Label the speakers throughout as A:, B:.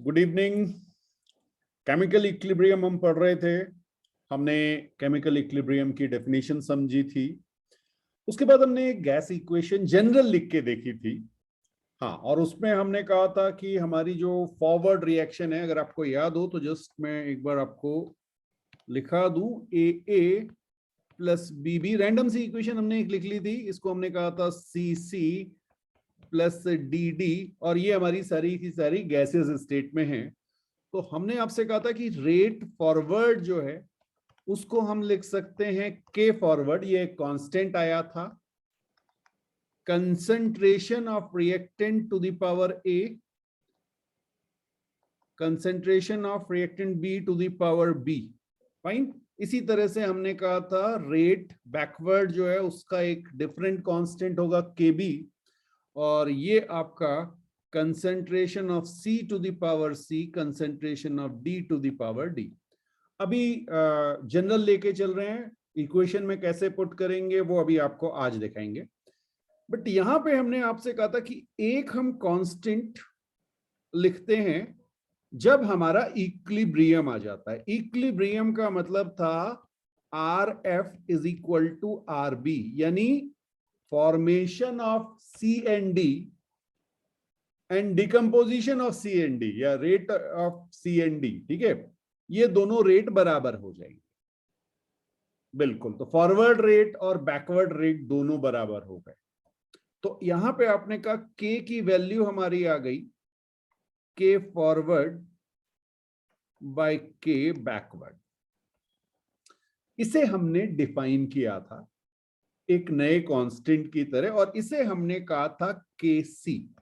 A: Good evening. Chemical equilibrium हम पढ़ रहे थे। हमने केमिकल इक्विलिब्रियम की डेफिनेशन समझी थी। उसके बाद हमने एक गैस इक्वेशन जनरल लिख के देखी थी। हाँ, और उसमें हमने कहा था कि हमारी जो फॉरवर्ड रिएक्शन है, अगर आपको याद हो तो जस्ट मैं एक बार आपको लिखा दूं। ए प्लस बी, रैंडम सी इक्वेशन हमने एक लिख ली थी। इसको हमने कहा था सी प्लस डी, और ये हमारी सारी की सारी गैसेस स्टेट में है। तो हमने आपसे कहा था कि रेट फॉरवर्ड जो है उसको हम लिख सकते हैं के फॉरवर्ड। ये एक कांस्टेंट आया था। Concentration of reactant to the power A, concentration of reactant B to the power B. Fine. इसी तरह से हमने कहा था रेट बैकवर्ड जो है उसका एक डिफरेंट कांस्टेंट होगा के बी, और ये आपका concentration of C to the power C, concentration of D to the power D. अभी जनरल लेके चल रहे हैं, इक्वेशन में कैसे पुट करेंगे वो अभी आपको आज दिखाएंगे। बट यहां पे हमने आपसे कहा था कि एक हम कांस्टेंट लिखते हैं जब हमारा इक्विलिब्रियम आ जाता है। इक्विलिब्रियम का मतलब था R F is equal to R B, यानी formation of C and D and decomposition of C and D, या rate of C and D. ठीक है, ये दोनों रेट बराबर हो जाएंगे। बिल्कुल, तो फॉरवर्ड रेट और बैकवर्ड रेट दोनों बराबर हो गए। तो यहां पे आपने कहा के की वैल्यू हमारी आ गई के फॉरवर्ड बाय के बैकवर्ड। इसे हमने डिफाइन किया था एक नए कांस्टेंट की तरह, और इसे हमने कहा था के सी,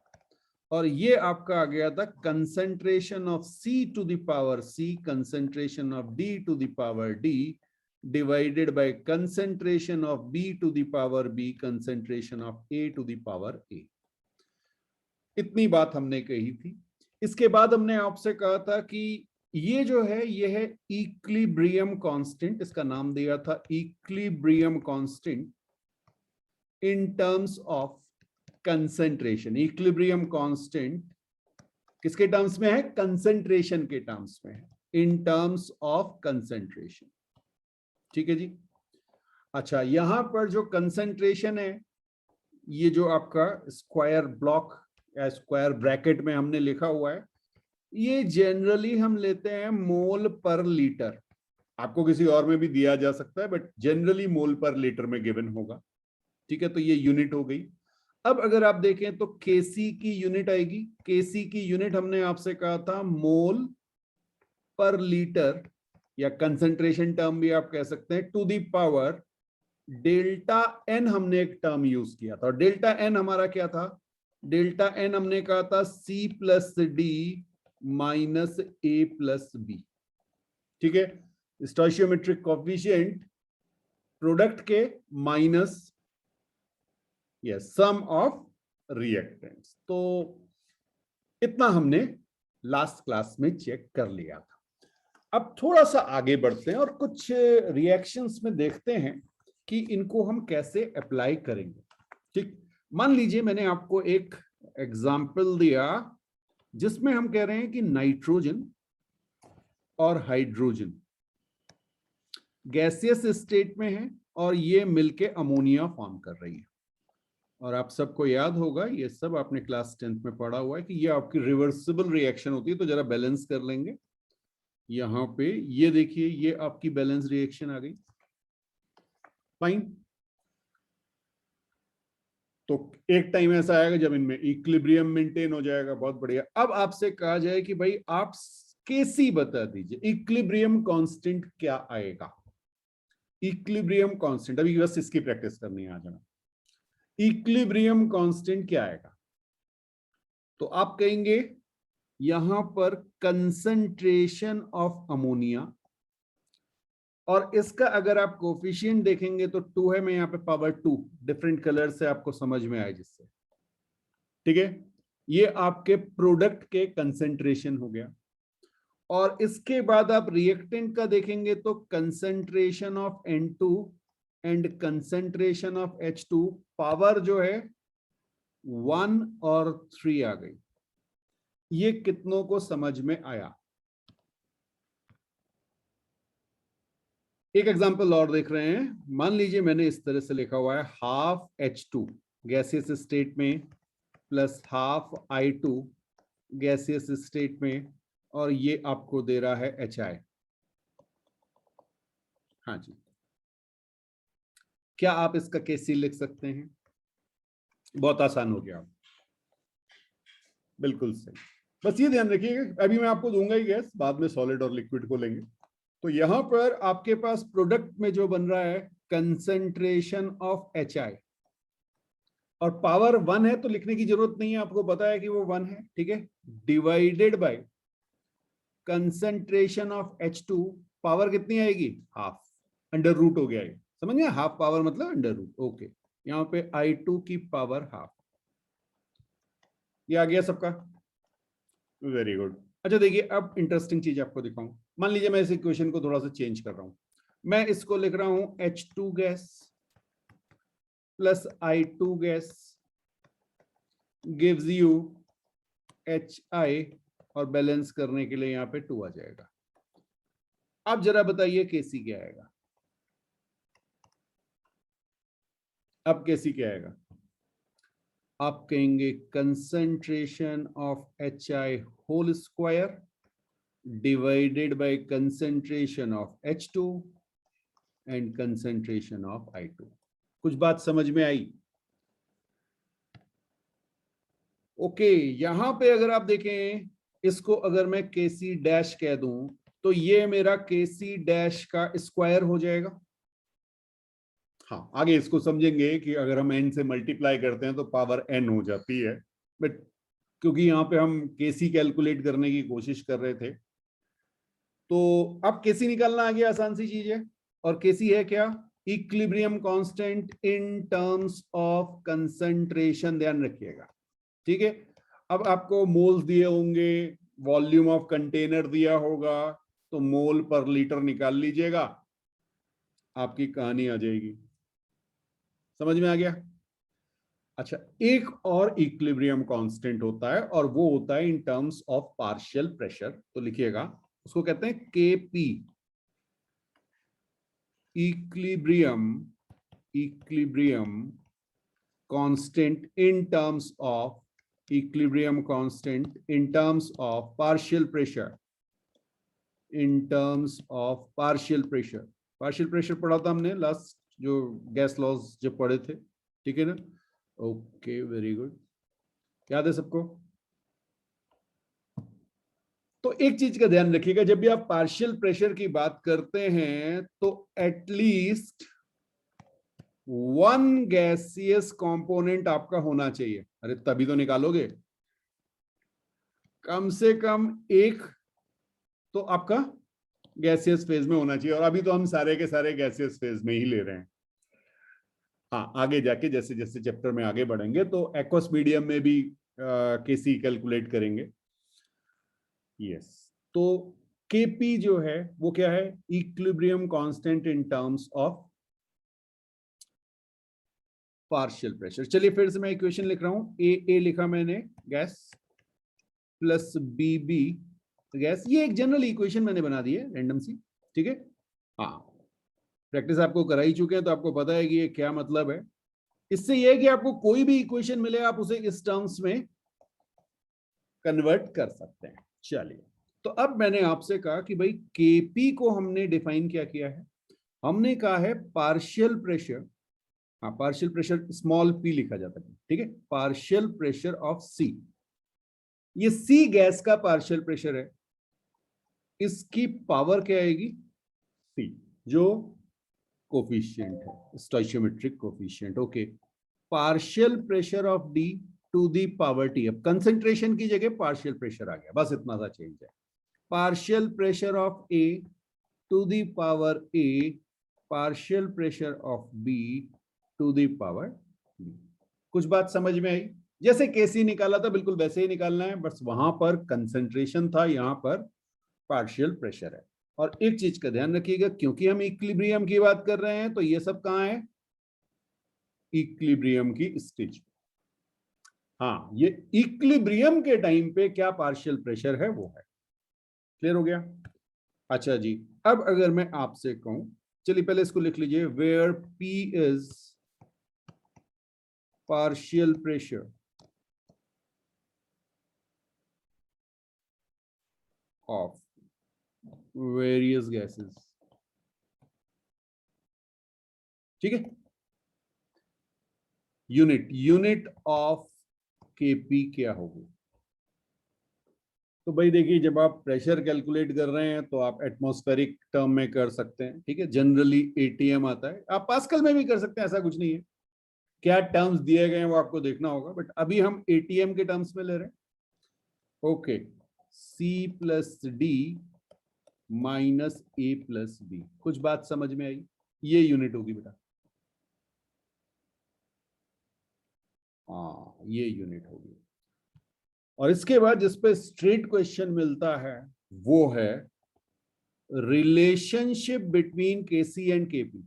A: और ये आपका आ गया था concentration of C to the power C, concentration of D to the power D, divided by concentration of B to the power B, concentration of A to the power A. इतनी बात हमने कही थी। इसके बाद हमने आपसे कहा था कि ये जो है ये है इक्विलिब्रियम कांस्टेंट। इसका नाम दिया था equilibrium constant in terms of concentration. Equilibrium constant किसके टर्म्स में है? कंसंट्रेशन के टर्म्स में है, इन टर्म्स ऑफ कंसंट्रेशन। ठीक है जी। अच्छा, यहां पर जो कंसंट्रेशन है, ये जो आपका स्क्वायर ब्लॉक या स्क्वायर ब्रैकेट में हमने लिखा हुआ है, ये जनरली हम लेते हैं मोल पर लीटर। आपको किसी और में भी दिया जा सकता है, बट जनरली मोल पर लीटर में गिवन होगा। ठीक है, तो ये यूनिट हो गई। अब अगर आप देखें तो केसी की यूनिट आएगी। केसी की यूनिट हमने आपसे कहा था मोल पर लीटर, या कंसंट्रेशन टर्म भी आप कह सकते हैं, to the power delta N. हमने एक टर्म यूज किया था, और डेल्टा एन हमारा क्या था? डेल्टा एन हमने कहा था सी plus D minus A plus B. ठीक है, स्टोइचियोमेट्रिक कोएफिशिएंट प्रोडक्ट के माइनस सम ऑफ रिएक्टेंट्स। तो इतना हमने लास्ट क्लास में चेक कर लिया था। अब थोड़ा सा आगे बढ़ते हैं और कुछ रिएक्शंस में देखते हैं कि इनको हम कैसे अप्लाई करेंगे। ठीक, मान लीजिए मैंने आपको एक एग्जाम्पल दिया जिसमें हम कह रहे हैं कि नाइट्रोजन और हाइड्रोजन गैसियस स्टेट में है, और ये मिलके अमोनिया फॉर्म कर रही है। और आप सबको याद होगा, ये सब आपने क्लास 10th में पढ़ा हुआ है कि ये आपकी रिवर्सिबल रिएक्शन होती है। तो जरा बैलेंस कर लेंगे। यहां पे ये देखिए, ये आपकी बैलेंस रिएक्शन आ गई। फाइन। तो एक टाइम ऐसा आएगा जब इनमें इक्विलिब्रियम मेंटेन हो जाएगा। बहुत बढ़िया। अब आपसे कहा जाए कि भाई आप केसी बता दीजिए, इक्विलिब्रियम कांस्टेंट क्या आएगा? इक्विलिब्रियम कांस्टेंट, अभी बस इसकी प्रैक्टिस करनी है आज हमें। इक्विलिब्रियम कांस्टेंट क्या आएगा? तो आप कहेंगे यहां पर कंसंट्रेशन ऑफ अमोनिया, और इसका अगर आप कोफिशिएंट देखेंगे तो 2 है। मैं यहाँ पे पावर 2 डिफरेंट कलर से आपको समझ में आए जिससे। ठीक है, ये आपके प्रोडक्ट के कंसंट्रेशन हो गया। और इसके बाद आप रिएक्टेंट का देखेंगे तो concentration of N2 and concentration of H2, power जो है 1 और 3 आ गई। ये कितनों को समझ में आया? एक एग्जांपल और देख रहे हैं। मान लीजिए मैंने इस तरह से लिखा हुआ है हाफ H2 गैसियस स्टेट में plus half I2 gaseous state में, और ये आपको दे रहा है HI। हाँ जी, क्या आप इसका केसी लिख सकते हैं? बहुत आसान हो गया। बिल्कुल सही। बस ये ध्यान रखिएगा, अभी मैं आपको दूंगा ही गैस, बाद में सॉलिड और लिक्विड को लेंगे। तो यहां पर आपके पास प्रोडक्ट में जो बन रहा है कंसंट्रेशन ऑफ HI, और पावर 1 है तो लिखने की जरूरत नहीं है, आपको पता है कि वो 1 है, ठीक है, divided by concentration of H2, power कितनी आएगी? हाफ, अंडर रूट हो गया ये, समझ गए? हाफ पावर मतलब अंडर रूट। ओके, यहां पे I2 की पावर हाफ। ये आ गया सबका? Very good. अच्छा देखिए, अब इंटरेस्टिंग चीज आपको दिखाऊं। मान लीजिए मैं इस इक्वेशन को थोड़ा सा चेंज कर रहा हूं, मैं इसको लिख रहा हूं H2 gas plus I2 gas gives you HI, और बैलेंस करने के लिए यहां पे 2 आ जाएगा। अब जरा बताइए केसी क्या आएगा? अब केसी क्या आएगा? आप कहेंगे concentration of HI whole square divided by concentration of H2 and concentration of I2। कुछ बात समझ में आई? ओके, यहां पे अगर आप देखें, इसको अगर मैं केसी डैश कह दूं तो ये मेरा केसी डैश का स्क्वायर हो जाएगा। हाँ, आगे इसको समझेंगे कि अगर हम n से मल्टीप्लाई करते हैं तो पावर n हो जाती है, बट क्योंकि यहाँ पे हम केसी कैलकुलेट करने की कोशिश कर रहे थे, तो अब केसी निकालना आ गया, आसान सी चीज है। और केसी है क्या? Equilibrium constant in terms of concentration, ध्यान रखिएगा, ठीक है। अब आपको मोल्स दिए होंगे, वॉल्यूम ऑफ कंटेनर दिया होगा, तो मोल पर लीटर निकाल लीजिएगा, आपकी कहानी आ जाएगी। समझ में आ गया? अच्छा, एक और इक्विलिब्रियम कांस्टेंट होता है, और वो होता है in terms of partial pressure, तो लिखिएगा, उसको कहते हैं KP. Equilibrium constant in terms of equilibrium constant in terms of partial pressure, in terms of partial pressure। partial pressure पढ़ा था हमने लास्ट, जो गैस लॉज जब पढ़े थे, ठीक है ना? ओके, वेरी गुड, याद है सबको? तो एक चीज का ध्यान रखिएगा, जब भी आप पार्शियल प्रेशर की बात करते हैं तो एटलीस्ट 1 गैसियस कंपोनेंट आपका होना चाहिए। अरे तभी तो निकालोगे, कम से कम एक तो आपका गैसियस फेज में होना चाहिए, और अभी तो हम सारे के सारे गैसियस फेज में ही ले रहे हैं। हाँ, आगे जाके जैसे जैसे चैप्टर में आगे बढ़ेंगे तो एक्वस मीडियम में भी केसी कैलकुलेट करेंगे। यस, तो केपी जो है वो क्या है? Equilibrium constant in terms of partial pressure. चलिए फिर से मैं इक्वेशन लिख रहा हूं, ए लिखा मैंने गैस प्लस बी गैस, ये एक जनरल इक्वेशन मैंने बना दी है रैंडम सी, ठीक है। हाँ, प्रैक्टिस आपको करा ही चुके हैं तो आपको पता है कि ये क्या मतलब है। इससे यह है कि आपको कोई भी इक्वेशन मिले आप उसे इस टर्म्स में कन्वर्ट कर सकते हैं। चलिए, तो अब मैंने आपसे कहा कि भाई केपी को हमने डिफाइन क्या किया है? हमने कहा है पार्शियल प्रेशर, हाँ पार्शियल प्रेशर स्मॉल पी लिखा जाता है, ठीक है, पार्शियल प्रेशर ऑफ सी। ये सी गैस का पार्शियल प्रेशर है, इसकी पावर क्या आएगी? सी, जो कोफिशिएंट है, stoichiometric coefficient. Okay, partial pressure of D to the power T. अब कंसंट्रेशन की जगह पार्शियल प्रेशर आ गया, बस इतना सा चेंज है। Partial pressure of A to the power A, partial pressure of B to the power B. कुछ बात समझ में आई? जैसे केसी निकाला था बिल्कुल वैसे ही निकालना है, बस वहां पर कंसंट्रेशन था, यहां पर पार्शियल प्रेशर है। और एक चीज का ध्यान रखिएगा, क्योंकि हम इक्विलिब्रियम की बात कर रहे हैं तो ये सब कहां है? इक्विलिब्रियम की स्टेज। हाँ, ये इक्विलिब्रियम के टाइम पे क्या पार्शियल प्रेशर है वो है। क्लियर हो गया? अच्छा जी, अब अगर मैं आपसे कहूं, चलिए पहले इसको लिख लीजिए, where P is partial pressure of various gases. ठीक है, यूनिट ऑफ केपी क्या होगी? तो भाई देखिए, जब आप प्रेशर कैलकुलेट कर रहे हैं तो आप एटमॉस्फेरिक टर्म में कर सकते हैं। ठीक है, जनरली एटीएम आता है, आप पास्कल में भी कर सकते हैं, ऐसा कुछ नहीं है। क्या टर्म्स दिए गए हैं वो आपको देखना होगा, बट अभी हम एटीएम के टर्म्स में ले रहे हैं। Okay, C plus D minus A plus B. कुछ बात समझ में आई? ये यूनिट होगी बेटा, हाँ ये यूनिट होगी। और इसके बाद जिस पे स्ट्रेट क्वेश्चन मिलता है वो है relationship between KC and KP.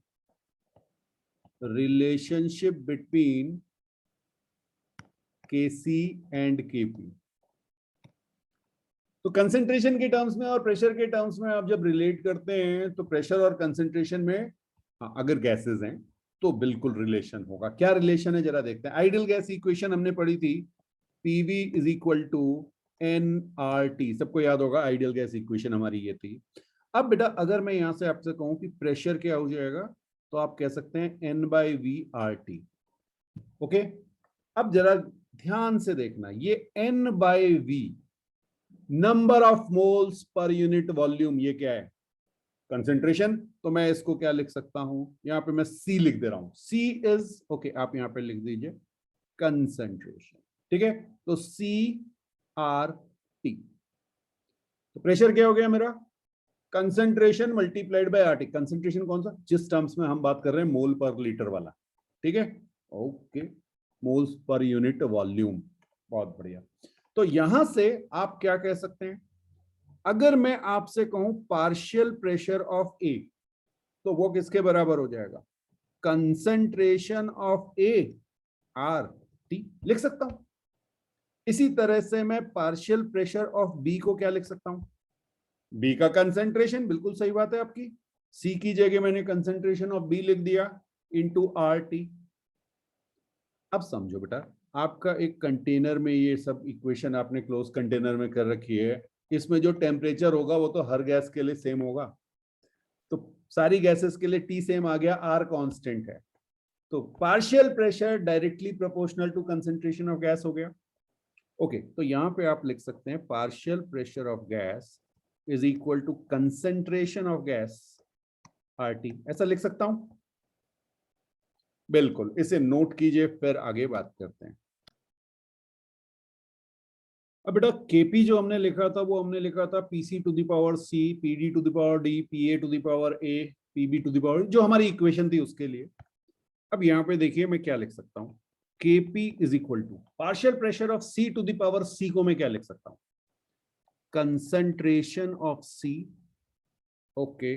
A: Relationship between KC and KP. तो कंसेंट्रेशन के टर्म्स में और प्रेशर के टर्म्स में आप जब रिलेट करते हैं तो प्रेशर और कंसेंट्रेशन में, हाँ, अगर गैसेस हैं तो बिल्कुल रिलेशन होगा। क्या रिलेशन है जरा देखते हैं। आइडियल गैस इक्वेशन हमने पढ़ी थी, PV is equal to N R T. सबको याद होगा, आइडियल गैस इक्वेशन हमारी ये थी। अब बेटा अगर मैं यहां से आपसे कहूं कि प्रेशर क्या हो जाएगा, तो आप कह सकते हैं N by V R T. Okay, अब जरा ध्यान से देखना, ये N by V number of moles per unit volume, ये क्या है? कंसेंट्रेशन। तो मैं इसको क्या लिख सकता हूं, यहां पे मैं सी लिख दे रहा हूं। सी इज ओके, आप यहां पे लिख दीजिए कंसेंट्रेशन। ठीक है, तो सी आर टी। तो प्रेशर क्या हो गया मेरा? Concentration multiplied by RT. Concentration कौन सा? जिस टर्म्स में हम बात कर रहे हैं, मोल पर लीटर वाला। ठीक है, okay, moles per unit volume. बहुत बढ़िया। तो यहां से आप क्या कह सकते हैं, अगर मैं आपसे कहूं पार्शियल प्रेशर ऑफ ए, तो वो किसके बराबर हो जाएगा? Concentration of A R T लिख सकता हूं। इसी तरह से मैं पार्शियल प्रेशर ऑफ बी को क्या लिख सकता हूं? बी का कंसेंट्रेशन, बिल्कुल सही बात है आपकी, सी की जगह मैंने कंसेंट्रेशन ऑफ बी लिख दिया इनटू आर टी। अब समझो बेटा, आपका एक कंटेनर में ये सब इक्वेशन आपने क्लोज कंटेनर में कर रखी है, इसमें जो टेम्परेचर होगा वो तो हर गैस के लिए सेम होगा। तो सारी गैसेस के लिए टी सेम आ गया, आर कांस्टेंट है, तो partial pressure directly proportional to concentration of gas हो गया। ओके, तो यहां पे आप लिख सकते हैं partial pressure of gas is equal to concentration of gas RT. ऐसा लिख सकता हूं, बिल्कुल, इसे नोट कीजिए, फिर आगे बात करते हैं। अब बेटा केपी जो हमने लिखा था वो हमने लिखा था PC to the power C, PD to the power D, PA to the power A, PB to the power, जो हमारी इक्वेशन थी उसके लिए। अब यहां पे देखिए मैं क्या लिख सकता हूं, KP is equal to partial pressure of C to the power C को मैं क्या लिख सकता हूं? Concentration of C, okay,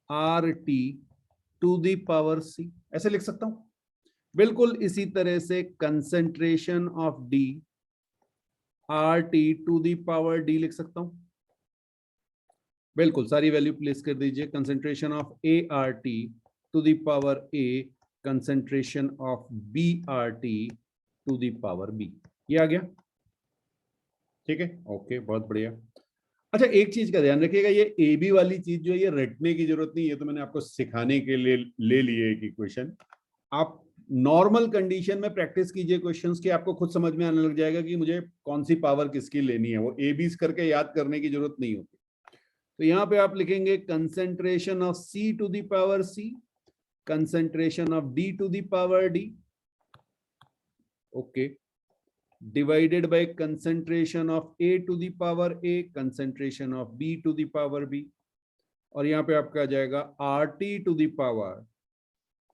A: R T to the power C, ऐसे लिख सकता हूं। बिल्कुल इसी तरह से concentration of D, R T to the power D लिख सकता हूं। बिल्कुल सारी वैल्यू प्लेस कर दीजिए, concentration of A R T to the power A, concentration of B are T to the power B. ये आ गया, ठीक है, ओके, बहुत बढ़िया। अच्छा, एक चीज का ध्यान रखिएगा, ये ए बी वाली चीज जो है ये रटने की जरूरत नहीं है, तो मैंने आपको सिखाने के लिए ले लिए एक इक्वेशन। आप नॉर्मल कंडीशन में प्रैक्टिस कीजिए क्वेश्चंस की, आपको खुद समझ में आने लग जाएगा कि मुझे कौन सी पावर किसकी लेनी है। वो ए बी करके याद करने की जरूरत नहीं होती। तो यहां पे आप लिखेंगे concentration of C to the power C, concentration of D to the power D, okay, divided by concentration of A to the power A, concentration of B to the power B, और यहां पे आपका आ जाएगा RT to the power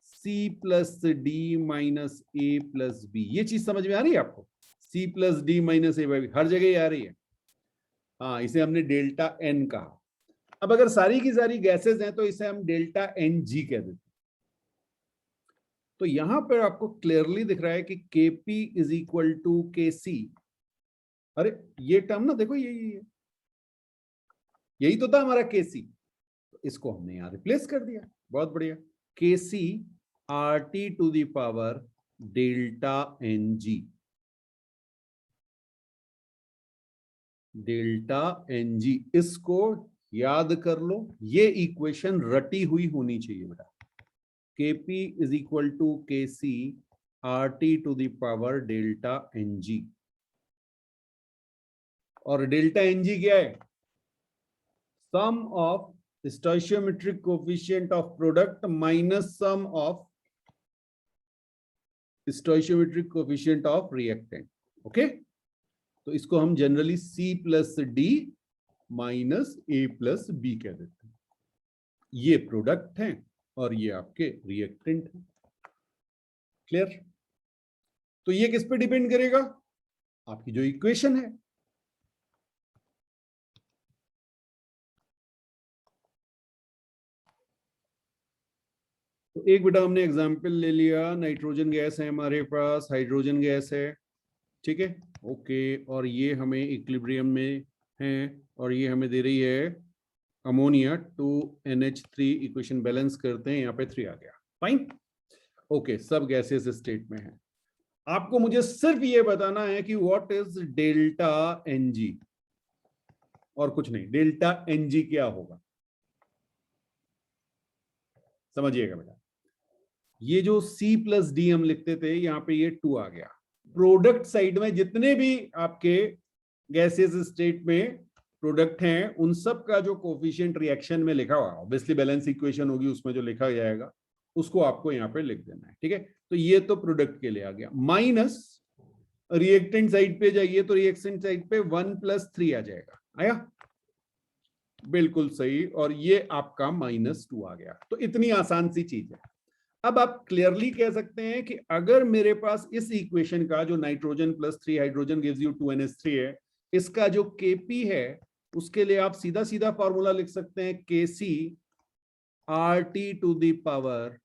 A: C plus D minus A plus B। ये चीज समझ में आ रही है आपको? C plus D minus A by B हर जगह आ रही है। हाँ, इसे हमने डेल्टा N कहा। अब अगर सारी की सारी गैसेस हैं तो इसे हम डेल्टा NG कह देते हैं। तो यहां पर आपको क्लियरली दिख रहा है कि Kp is equal to Kc। अरे ये टर्म ना देखो, यही तो था हमारा Kc, तो इसको हमने यहां रिप्लेस कर दिया। बहुत बढ़िया। Kc RT to the power delta Ng, delta Ng, इसको याद कर लो। ये इक्वेशन रटी हुई होनी चाहिए बेटा। Kp is equal to Kc RT to the power delta Ng, और डेल्टा Ng क्या है? Sum of stoichiometric coefficient of product minus sum of stoichiometric coefficient of reactant. Okay, तो इसको हम generally C plus D minus A plus B कह देते हैं। ये प्रोडक्ट हैं और ये आपके रिएक्टेंट हैं। क्लियर? तो ये किस पे डिपेंड करेगा? आपकी जो इक्वेशन है। तो एक बेटा हमने एग्जांपल ले लिया, नाइट्रोजन गैस है हमारे पास, हाइड्रोजन गैस है, ठीक है, ओके, और ये हमें इक्विलिब्रियम में है और ये हमें दे रही है अमोनिया 2NH3। इक्वेशन बैलेंस करते हैं, यहाँ पे 3 आ गया। फाइन, ओके, सब गैसेस स्टेट में है। आपको मुझे सिर्फ ये बताना है कि व्हाट इज डेल्टा Ng, और कुछ नहीं। डेल्टा Ng क्या होगा समझिएगा बेटा। ये जो C प्लस डी हम लिखते थे, यहाँ पे ये 2 आ गया। प्रोडक्ट साइड में जितने भी आपके गैसेस स्टेट में प्रोडक्ट हैं, उन सब का जो कोफिशिएंट रिएक्शन में लिखा हुआ, ऑब्वियसली बैलेंस इक्वेशन होगी, उसमें जो लिखा जाएगा उसको आपको यहाँ पे लिख देना है। ठीक है, तो ये तो प्रोडक्ट के लिए आ गया। माइनस रिएक्टेंट साइड पे जाइए तो रिएक्टेंट साइड पे 1 + 3 आ जाएगा। आया? बिल्कुल सही, और ये आपका -2 आ गया। तो इतनी आसान सी चीज है। अब आप क्लियरली कह सकते हैं कि अगर मेरे पास इस इक्वेशन का जो nitrogen +3 hydrogen gives you 2NH3 है, इसका जो Kp है, उसके लिए आप सीधा सीधा फॉर्मूला लिख सकते हैं Kc RT to the power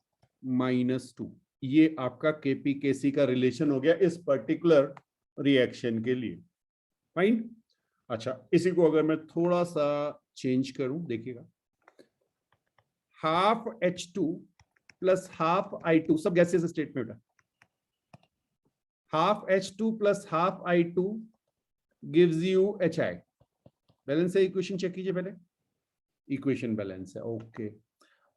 A: -2। ये आपका Kp Kc का रिलेशन हो गया इस पर्टिकुलर रिएक्शन के लिए। फाइन। अच्छा, इसी को अगर मैं थोड़ा सा चेंज करूं, देखिएगा, half H2 plus half I2, सब गैसेस स्टेट में बेटा, half H2 plus half I2 gives you HI। Balance है? इक्वेशन चेक कीजिए पहले, इक्वेशन बैलेंस है। ओके,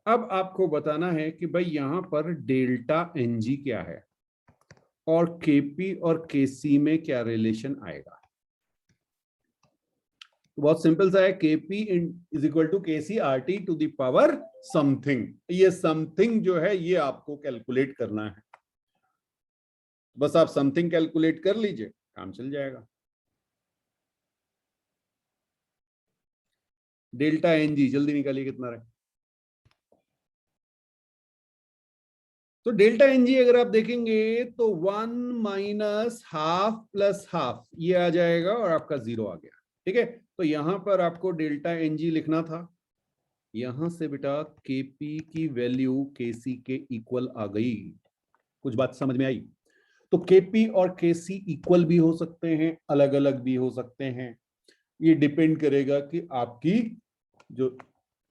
A: अब आपको बताना है कि भाई यहां पर डेल्टा Ng क्या है और Kp और Kc में क्या रिलेशन आएगा। बहुत सिंपल सा है, Kp is equal to Kc RT to the power something. ये समथिंग जो है ये आपको कैलकुलेट करना है। बस आप समथिंग कैलकुलेट कर लीजिए, काम चल जाएगा। डेल्टा Ng जल्दी निकालिए कितना रहे। तो डेल्टा Ng अगर आप देखेंगे तो 1 माइनस हाफ प्लस हाफ, ये आ जाएगा और आपका 0 आ गया। ठीक है, तो यहां पर आपको डेल्टा Ng लिखना था। यहां से बेटा Kp की वैल्यू Kc के इक्वल आ गई। कुछ बात समझ में आई? तो Kp और Kc इक्वल भी हो सकते हैं, अलग अलग भी हो सकते हैं। ये डिपेंड करेगा कि आपकी जो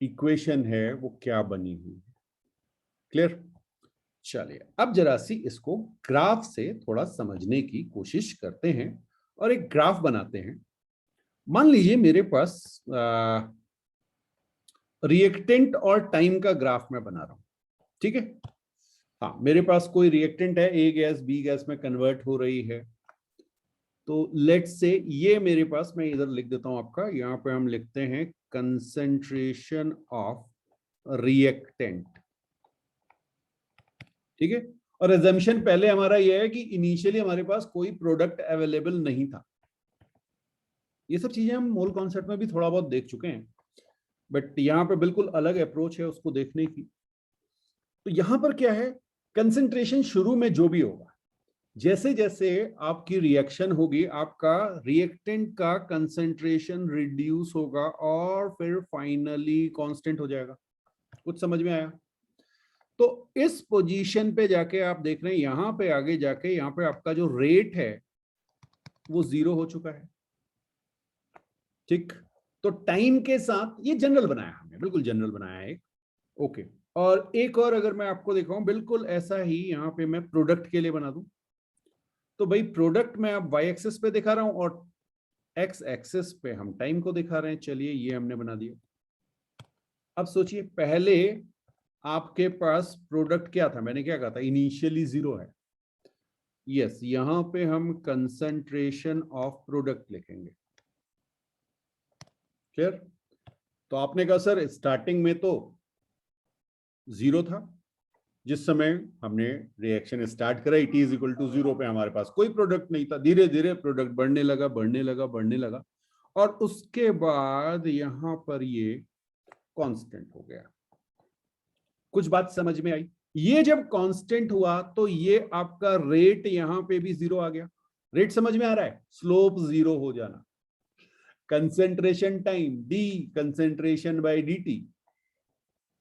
A: इक्वेशन है वो क्या बनी हुई है। क्लियर? चलिए, अब जरा सी इसको ग्राफ से थोड़ा समझने की कोशिश करते हैं और एक ग्राफ बनाते हैं। मान लीजिए मेरे पास रिएक्टेंट और टाइम का ग्राफ मैं बना रहा हूं। ठीक है, हाँ, मेरे पास कोई रिएक्टेंट है, ए गैस बी गैस में कन्वर्ट हो रही है। तो लेट्स से ये मेरे पास, मैं इधर लिख देता हूं आपका, यहां पे हम लिखते हैं कंसंट्रेशन ऑफ रिएक्टेंट। ठीक है, और एजम्पशन पहले हमारा यह है कि इनिशियली हमारे पास कोई प्रोडक्ट अवेलेबल नहीं था। ये सब चीजें हम मोल कॉन्सेप्ट में भी थोड़ा बहुत देख चुके हैं, बट यहां पे बिल्कुल अलग अप्रोच है उसको देखने की। तो यहां पर क्या है, कंसंट्रेशन शुरू में जो भी होगा, जैसे जैसे आपकी रिएक्शन होगी, आपका रिएक्टेंट का कंसंट्रेशन रिड्यूस होगा और फिर फाइनली कांस्टेंट हो जाएगा। कुछ समझ में आया? तो इस पोजीशन पे जाके आप देख रहे हैं, यहां पे आगे जाके यहां पे आपका जो रेट है वो 0 हो चुका है। ठीक, तो टाइम के साथ ये जनरल बनाया हमने, बिल्कुल जनरल बनाया है। ओके, और एक और अगर मैं आपको दिखाऊं बिल्कुल ऐसा ही, यहां पे मैं प्रोडक्ट के लिए बना दूं, तो भाई प्रोडक्ट में आप वाई एक्सेस पे दिखा रहा हूं और एक्स एक्सेस पे हम टाइम को दिखा रहे हैं। चलिए ये हमने बना दिया। अब सोचिए, पहले आपके पास प्रोडक्ट क्या था, मैंने क्या कहा था, इनिशियली 0 है। यस, यहां पे हम कंसंट्रेशन ऑफ प्रोडक्ट लिखेंगे। क्लियर? तो आपने कहा सर स्टार्टिंग में तो 0 था, जिस समय हमने रिएक्शन स्टार्ट करा इट इज इक्वल टू 0 पे हमारे पास कोई प्रोडक्ट नहीं था। धीरे धीरे प्रोडक्ट बढ़ने लगा, बढ़ने लगा, बढ़ने लगा, और उसके बाद यहां पर ये कांस्टेंट हो गया। कुछ बात समझ में आई? ये जब कांस्टेंट हुआ तो ये आपका रेट यहां पे भी 0 आ गया। रेट समझ में आ रहा है? स्लोप 0 हो जाना। Concentration time D concentration by dt,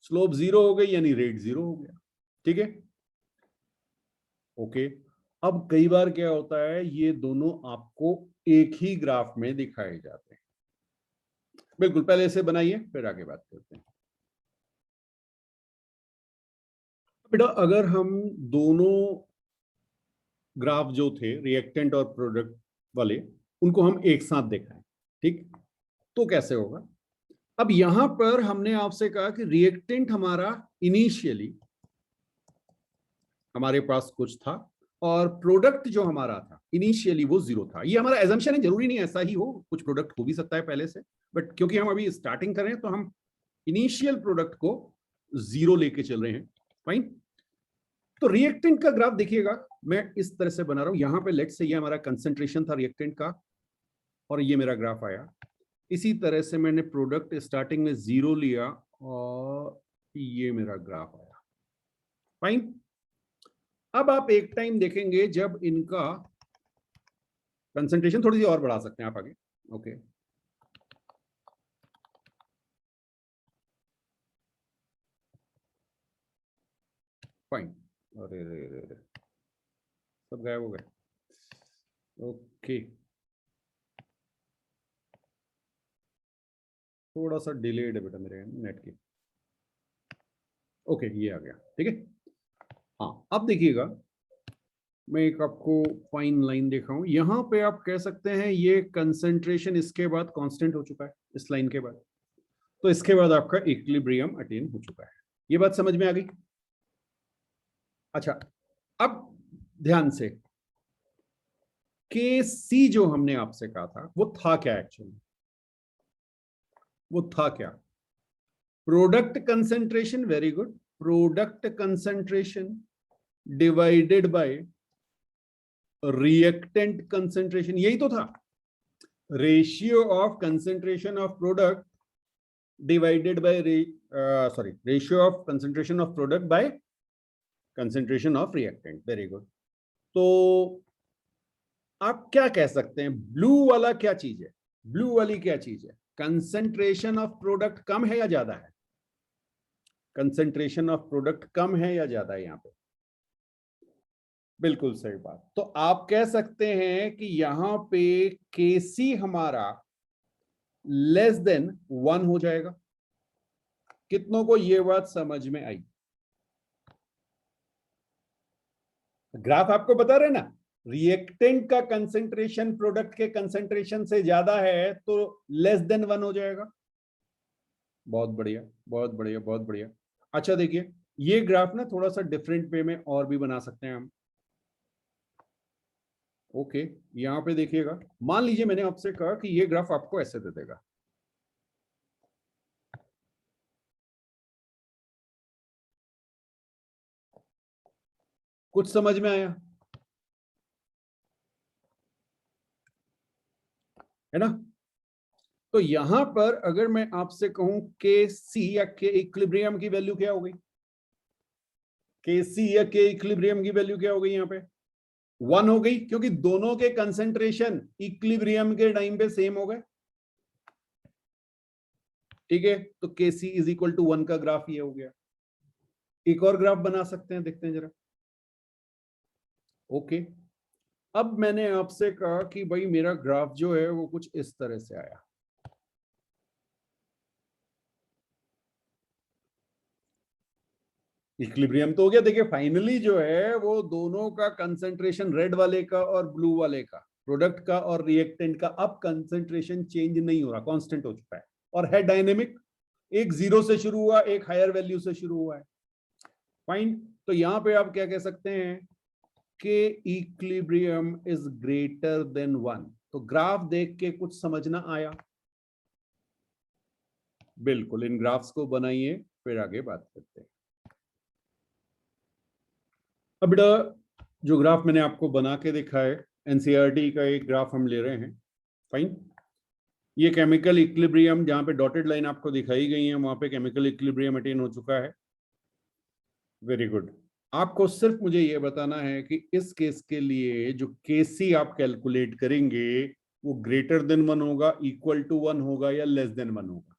A: slope 0 हो गई यानी रेट 0 हो गया। ठीक है, ओके। अब कई बार क्या होता है, ये दोनों आपको एक ही ग्राफ में दिखाए जाते हैं। बिल्कुल, पहले इसे बनाइए फिर आगे बात करते हैं। बेटा अगर हम दोनों ग्राफ जो थे रिएक्टेंट और प्रोडक्ट वाले, उनको हम एक साथ दिखाएं, ठीक, तो कैसे होगा? अब यहां पर हमने आपसे कहा कि रिएक्टेंट हमारा इनिशियली हमारे पास कुछ था और प्रोडक्ट जो हमारा था इनिशियली वो 0 था। ये हमारा एजम्पशन है, जरूरी नहीं ऐसा ही हो, कुछ प्रोडक्ट हो भी सकता है पहले से, बट क्योंकि हम अभी स्टार्टिंग कर रहे हैं तो हम इनिशियल प्रोडक्ट को 0 लेके चल रहे हैं। फाइन, तो रिएक्टेंट का ग्राफ देखिएगा, मैं इस तरह से बना रहा हूं। यहां पे लेट्स से ये हमारा कंसेंट्रेशन था रिएक्टेंट का और ये मेरा ग्राफ आया। इसी तरह से मैंने प्रोडक्ट स्टार्टिंग में 0 लिया और ये मेरा ग्राफ आया। फाइन, अब आप एक टाइम देखेंगे जब इनका कंसंट्रेशन थोड़ी सी और बढ़ा सकते हैं आप आगे। Okay, fine. अरे रे रे रे, सब गायब हो गए। ओके, थोड़ा सा डिलेड है बेटा मेरे नेट की। ओके, ये आ गया, ठीक है। हाँ, अब देखिएगा, मैं एक आपको फाइन लाइन दिखाऊं। यहां पे आप कह सकते हैं ये कंसंट्रेशन इसके बाद कांस्टेंट हो चुका है, इस लाइन के बाद, तो इसके बाद आपका इक्विलिब्रियम अटेन हो चुका है। ये बात समझ में आ गई? अच्छा, अब ध्यान से, के सी जो हमने आपसे कहा था वो था क्या एक्चुअली? वो था क्या? Product concentration, very good, product concentration divided by reactant concentration, यही तो था। Ratio of concentration of product divided by ratio of concentration of product by concentration of reactant, very good. तो आप क्या कह सकते हैं, ब्लू वाला क्या चीज है? ब्लू वाली क्या चीज है? कंसंट्रेशन ऑफ प्रोडक्ट कम है या ज्यादा है? कंसंट्रेशन ऑफ प्रोडक्ट कम है या ज्यादा है यहां पे? बिल्कुल सही बात। तो आप कह सकते हैं कि यहां पे केसी हमारा लेस देन 1 हो जाएगा। कितनों को ये बात समझ में आई? ग्राफ आपको बता रहे ना, रिएक्टेंट का कंसंट्रेशन प्रोडक्ट के कंसंट्रेशन से ज्यादा है तो लेस देन 1 हो जाएगा। बहुत बढ़िया, बहुत बढ़िया, बहुत बढ़िया। अच्छा देखिए, ये ग्राफ ना थोड़ा सा डिफरेंट वे में और भी बना सकते हैं हम। ओके, यहां पे देखिएगा, मान लीजिए मैंने आपसे कहा कि ये ग्राफ आपको ऐसे दे देगा। कुछ समझ में आया है ना? तो यहां पर अगर मैं आपसे कहूं के सी या के इक्विलिब्रियम की वैल्यू क्या हो गई? के सी या के इक्विलिब्रियम की वैल्यू क्या हो गई यहां पे? 1 हो गई, क्योंकि दोनों के कंसंट्रेशन इक्विलिब्रियम के टाइम पे सेम हो गए। ठीक है, तो के सी इज इक्वल टू 1 का ग्राफ ये हो गया। एक और ग्राफ बना सकते हैं, देखते हैं जरा। ओके, अब मैंने आपसे कहा कि भाई मेरा ग्राफ जो है वो कुछ इस तरह से आया। इक्विलिब्रियम तो हो गया। देखिए फाइनली जो है वो दोनों का कंसंट्रेशन, रेड वाले का और ब्लू वाले का, प्रोडक्ट का और रिएक्टेंट का, अब कंसंट्रेशन चेंज नहीं हो रहा, कांस्टेंट हो चुका है और है डायनेमिक। एक 0 से शुरू हुआ, एक हायर वैल्यू से शुरू हुआ है। फाइन, तो यहां पे आप क्या कह सकते हैं कि इक्विलिब्रियम इज ग्रेटर देन 1। तो ग्राफ देख के कुछ समझना आया? बिल्कुल, इन ग्राफ्स को बनाइए, फिर आगे बात करते हैं। अब बेटा जो ग्राफ मैंने आपको बना के दिखा है, एनसीईआरटी का एक ग्राफ हम ले रहे हैं। फाइन, ये केमिकल इक्विलिब्रियम जहां पे डॉटेड लाइन आपको दिखाई गई है वहां पे केमिकल इक्विलिब्रियम अटेन हो चुका है। Very good. आपको सिर्फ मुझे ये बताना है कि इस केस के लिए जो केसी आप कैलकुलेट करेंगे वो ग्रेटर देन 1 होगा, इक्वल टू 1 होगा या लेस देन 1 होगा।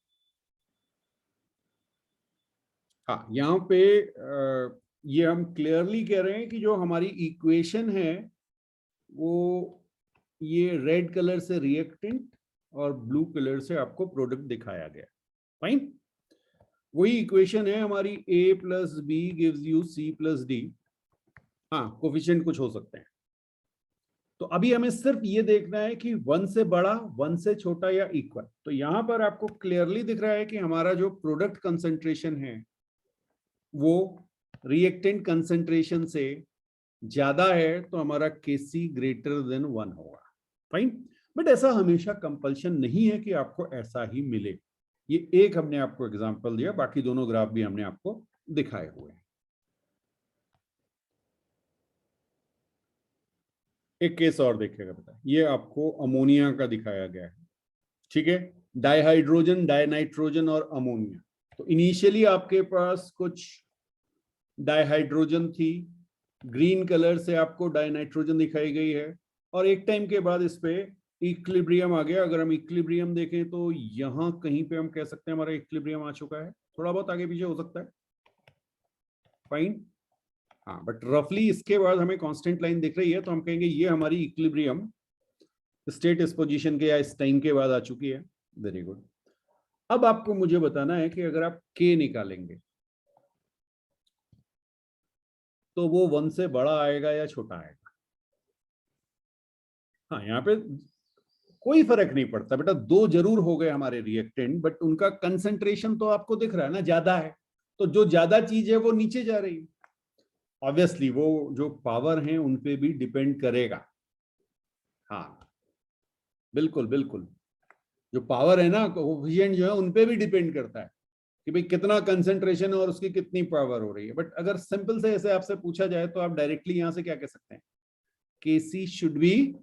A: हाँ, यहाँ पे ये हम क्लियरली कह रहे हैं कि जो हमारी इक्वेशन है वो ये रेड कलर से रिएक्टेंट और ब्लू कलर से आपको प्रोडक्ट दिखाया गया। फाइन, वही इक्वेशन है हमारी, a plus B gives you c plus D. हाँ, कोफिशिएंट कुछ हो सकते हैं। तो अभी हमें सिर्फ ये देखना है कि 1 से बड़ा, 1 से छोटा या इक्वल। तो यहां पर आपको क्लियरली दिख रहा है कि हमारा जो प्रोडक्ट कंसंट्रेशन है वो रिएक्टेंट कंसंट्रेशन से ज्यादा है, तो हमारा केसी ग्रेटर देन 1 होगा। फाइन, बट ऐसा हमेशा कंपल्शन नहीं है कि आपको ऐसा ही मिले। ये एक हमने आपको एग्जांपल दिया, बाकी दोनों ग्राफ भी हमने आपको दिखाए हुए हैं। एक केस और देखिएगा बेटा, ये आपको अमोनिया का दिखाया गया है। ठीक है, डाइहाइड्रोजन, डाइनाइट्रोजन और अमोनिया। तो इनिशियली आपके पास कुछ डाइहाइड्रोजन थी, ग्रीन कलर से आपको डाइनाइट्रोजन दिखाई गई है, और एक टाइम के बाद इस पे इक्विलिब्रियम आ गया। अगर हम इक्विलिब्रियम देखें तो यहां कहीं पे हम कह सकते हैं हमारा इक्विलिब्रियम आ चुका है, थोड़ा बहुत आगे पीछे हो सकता है। फाइन, हाँ, बट रफली इसके बाद हमें कांस्टेंट लाइन दिख रही है, तो हम कहेंगे ये हमारी इक्विलिब्रियम स्टेट इस पोजीशन के या इस टाइम के बाद आ चुकी है। Very good. अब आपको मुझे बताना है कि अगर आप के निकालेंगे तो वो 1 से बड़ा आएगा या छोटा आएगा? हाँ, यहाँ पे कोई फर्क नहीं पड़ता बेटा, दो जरूर हो गए हमारे रिएक्टेंट, बट उनका कंसंट्रेशन तो आपको दिख रहा है ना, ज्यादा है। तो जो ज्यादा चीज है वो नीचे जा रही है। ऑब्वियसली वो जो पावर है उन पे भी डिपेंड करेगा। हाँ, बिल्कुल बिल्कुल, जो पावर है ना, कोएफिशिएंट जो है उन पे भी डिपेंड करता है कि भाई कितना कंसंट्रेशन है और उसकी कितनी पावर हो रही है। बट अगर सिंपल से ऐसे आपसे पूछा जाए तो आप डायरेक्टली यहां से क्या कह सकते हैं, केसी शुड बी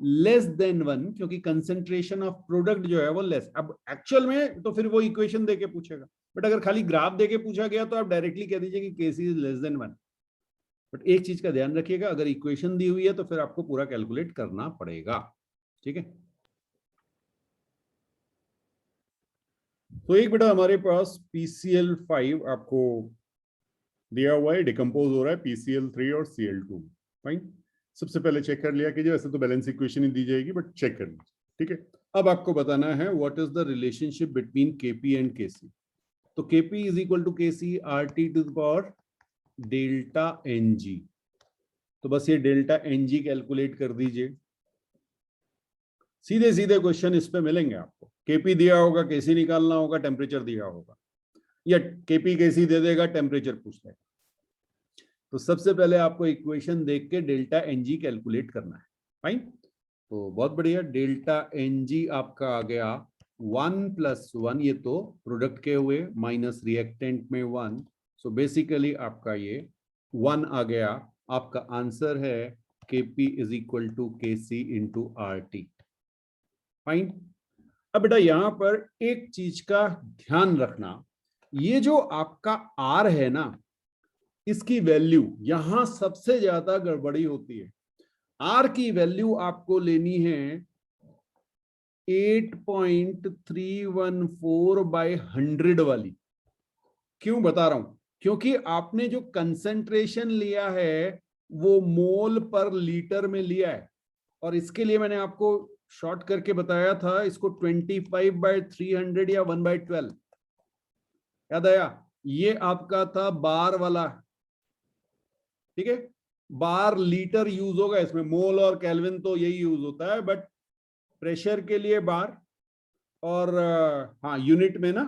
A: लेस देन 1, क्योंकि कंसंट्रेशन ऑफ प्रोडक्ट जो है वो लेस। अब एक्चुअल में तो फिर वो इक्वेशन देके पूछेगा, बट अगर खाली ग्राफ देके पूछा गया तो आप डायरेक्टली कह दीजिए कि केसी इज लेस देन 1। बट एक चीज का ध्यान रखिएगा, अगर इक्वेशन दी हुई है तो फिर आपको पूरा कैलकुलेट करना पड़ेगा। ठीक है, तो एक बेटा हमारे पास PCl5 आपको दिया हुआ है, डिकम्पोज हो रहा है PCl3 और Cl2। फाइन, सबसे पहले चेक कर लिया कीजिए, वैसे तो बैलेंस इक्वेशन ही दी जाएगी बट चेक कर लीजिए। ठीक है, अब आपको बताना है what is the relationship between Kp and Kc। तो Kp is equal to Kc RT to the power delta Ng। तो बस ये डेल्टा Ng कैलकुलेट कर दीजिए, सीधे सीधे क्वेश्चन इस पे मिलेंगे आपको। Kp दिया होगा, Kc निकालना होगा, टेम्परेचर दिया होगा, या Kp Kc दे देगा, टेम्परेचर पूछ लेगा। तो सबसे पहले आपको इक्वेशन देख के डेल्टा Ng कैलकुलेट करना है। फाइन, तो बहुत बढ़िया, डेल्टा Ng आपका आ गया 1 + 1, ये तो प्रोडक्ट के हुए, माइनस रिएक्टेंट में 1, सो बेसिकली आपका ये 1 आ गया। आपका आंसर है Kp is equal to Kc into RT। Fine, अब बेटा यहां पर एक चीज का ध्यान रखना, ये जो आपका R है ना, इसकी वैल्यू यहां सबसे ज्यादा गड़बड़ी होती है। आर की वैल्यू आपको लेनी है 8.314 बाय 100 वाली। क्यों बता रहा हूं, क्योंकि आपने जो कंसंट्रेशन लिया है वो मोल पर लीटर में लिया है, और इसके लिए मैंने आपको शॉर्ट करके बताया था इसको 25/300 या 1/12, याद आया? ये आपका था बार वाला, ठीक है। बार लीटर यूज होगा इसमें, मोल और केल्विन तो यही यूज होता है, बट प्रेशर के लिए बार और हाँ यूनिट में ना,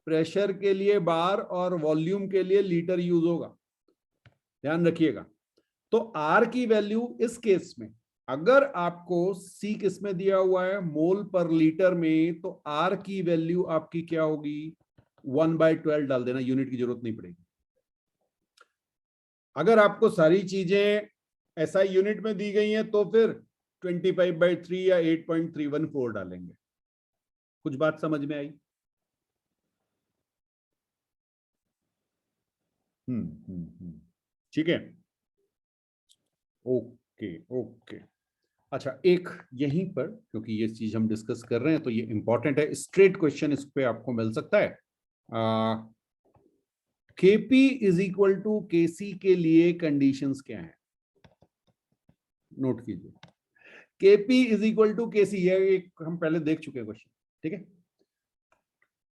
A: प्रेशर के लिए बार और वॉल्यूम के लिए लीटर यूज होगा, ध्यान रखिएगा। तो आर की वैल्यू इस केस में, अगर आपको सी किस में दिया हुआ है, मोल पर लीटर में, तो आर की वैल्यू आपकी क्या होगी, 1/12 डाल देना, यूनिट की जरूरत नहीं पड़ेगी। अगर आपको सारी चीजें ऐसा यूनिट में दी गई हैं तो फिर 25/3 या 8.314 डालेंगे। कुछ बात समझ में आई? ठीक है, ओके ओके। अच्छा, एक यहीं पर, क्योंकि ये चीज हम डिस्कस कर रहे हैं तो ये इंपॉर्टेंट है, स्ट्रेट क्वेश्चन इस पे आपको मिल सकता है। केपी इज इक्वल टू केसी के लिए कंडीशंस क्या हैं, नोट कीजिए। केपी इज इक्वल टू केसी, ये एक हम पहले देख चुके हैं क्वेश्चन, ठीक है।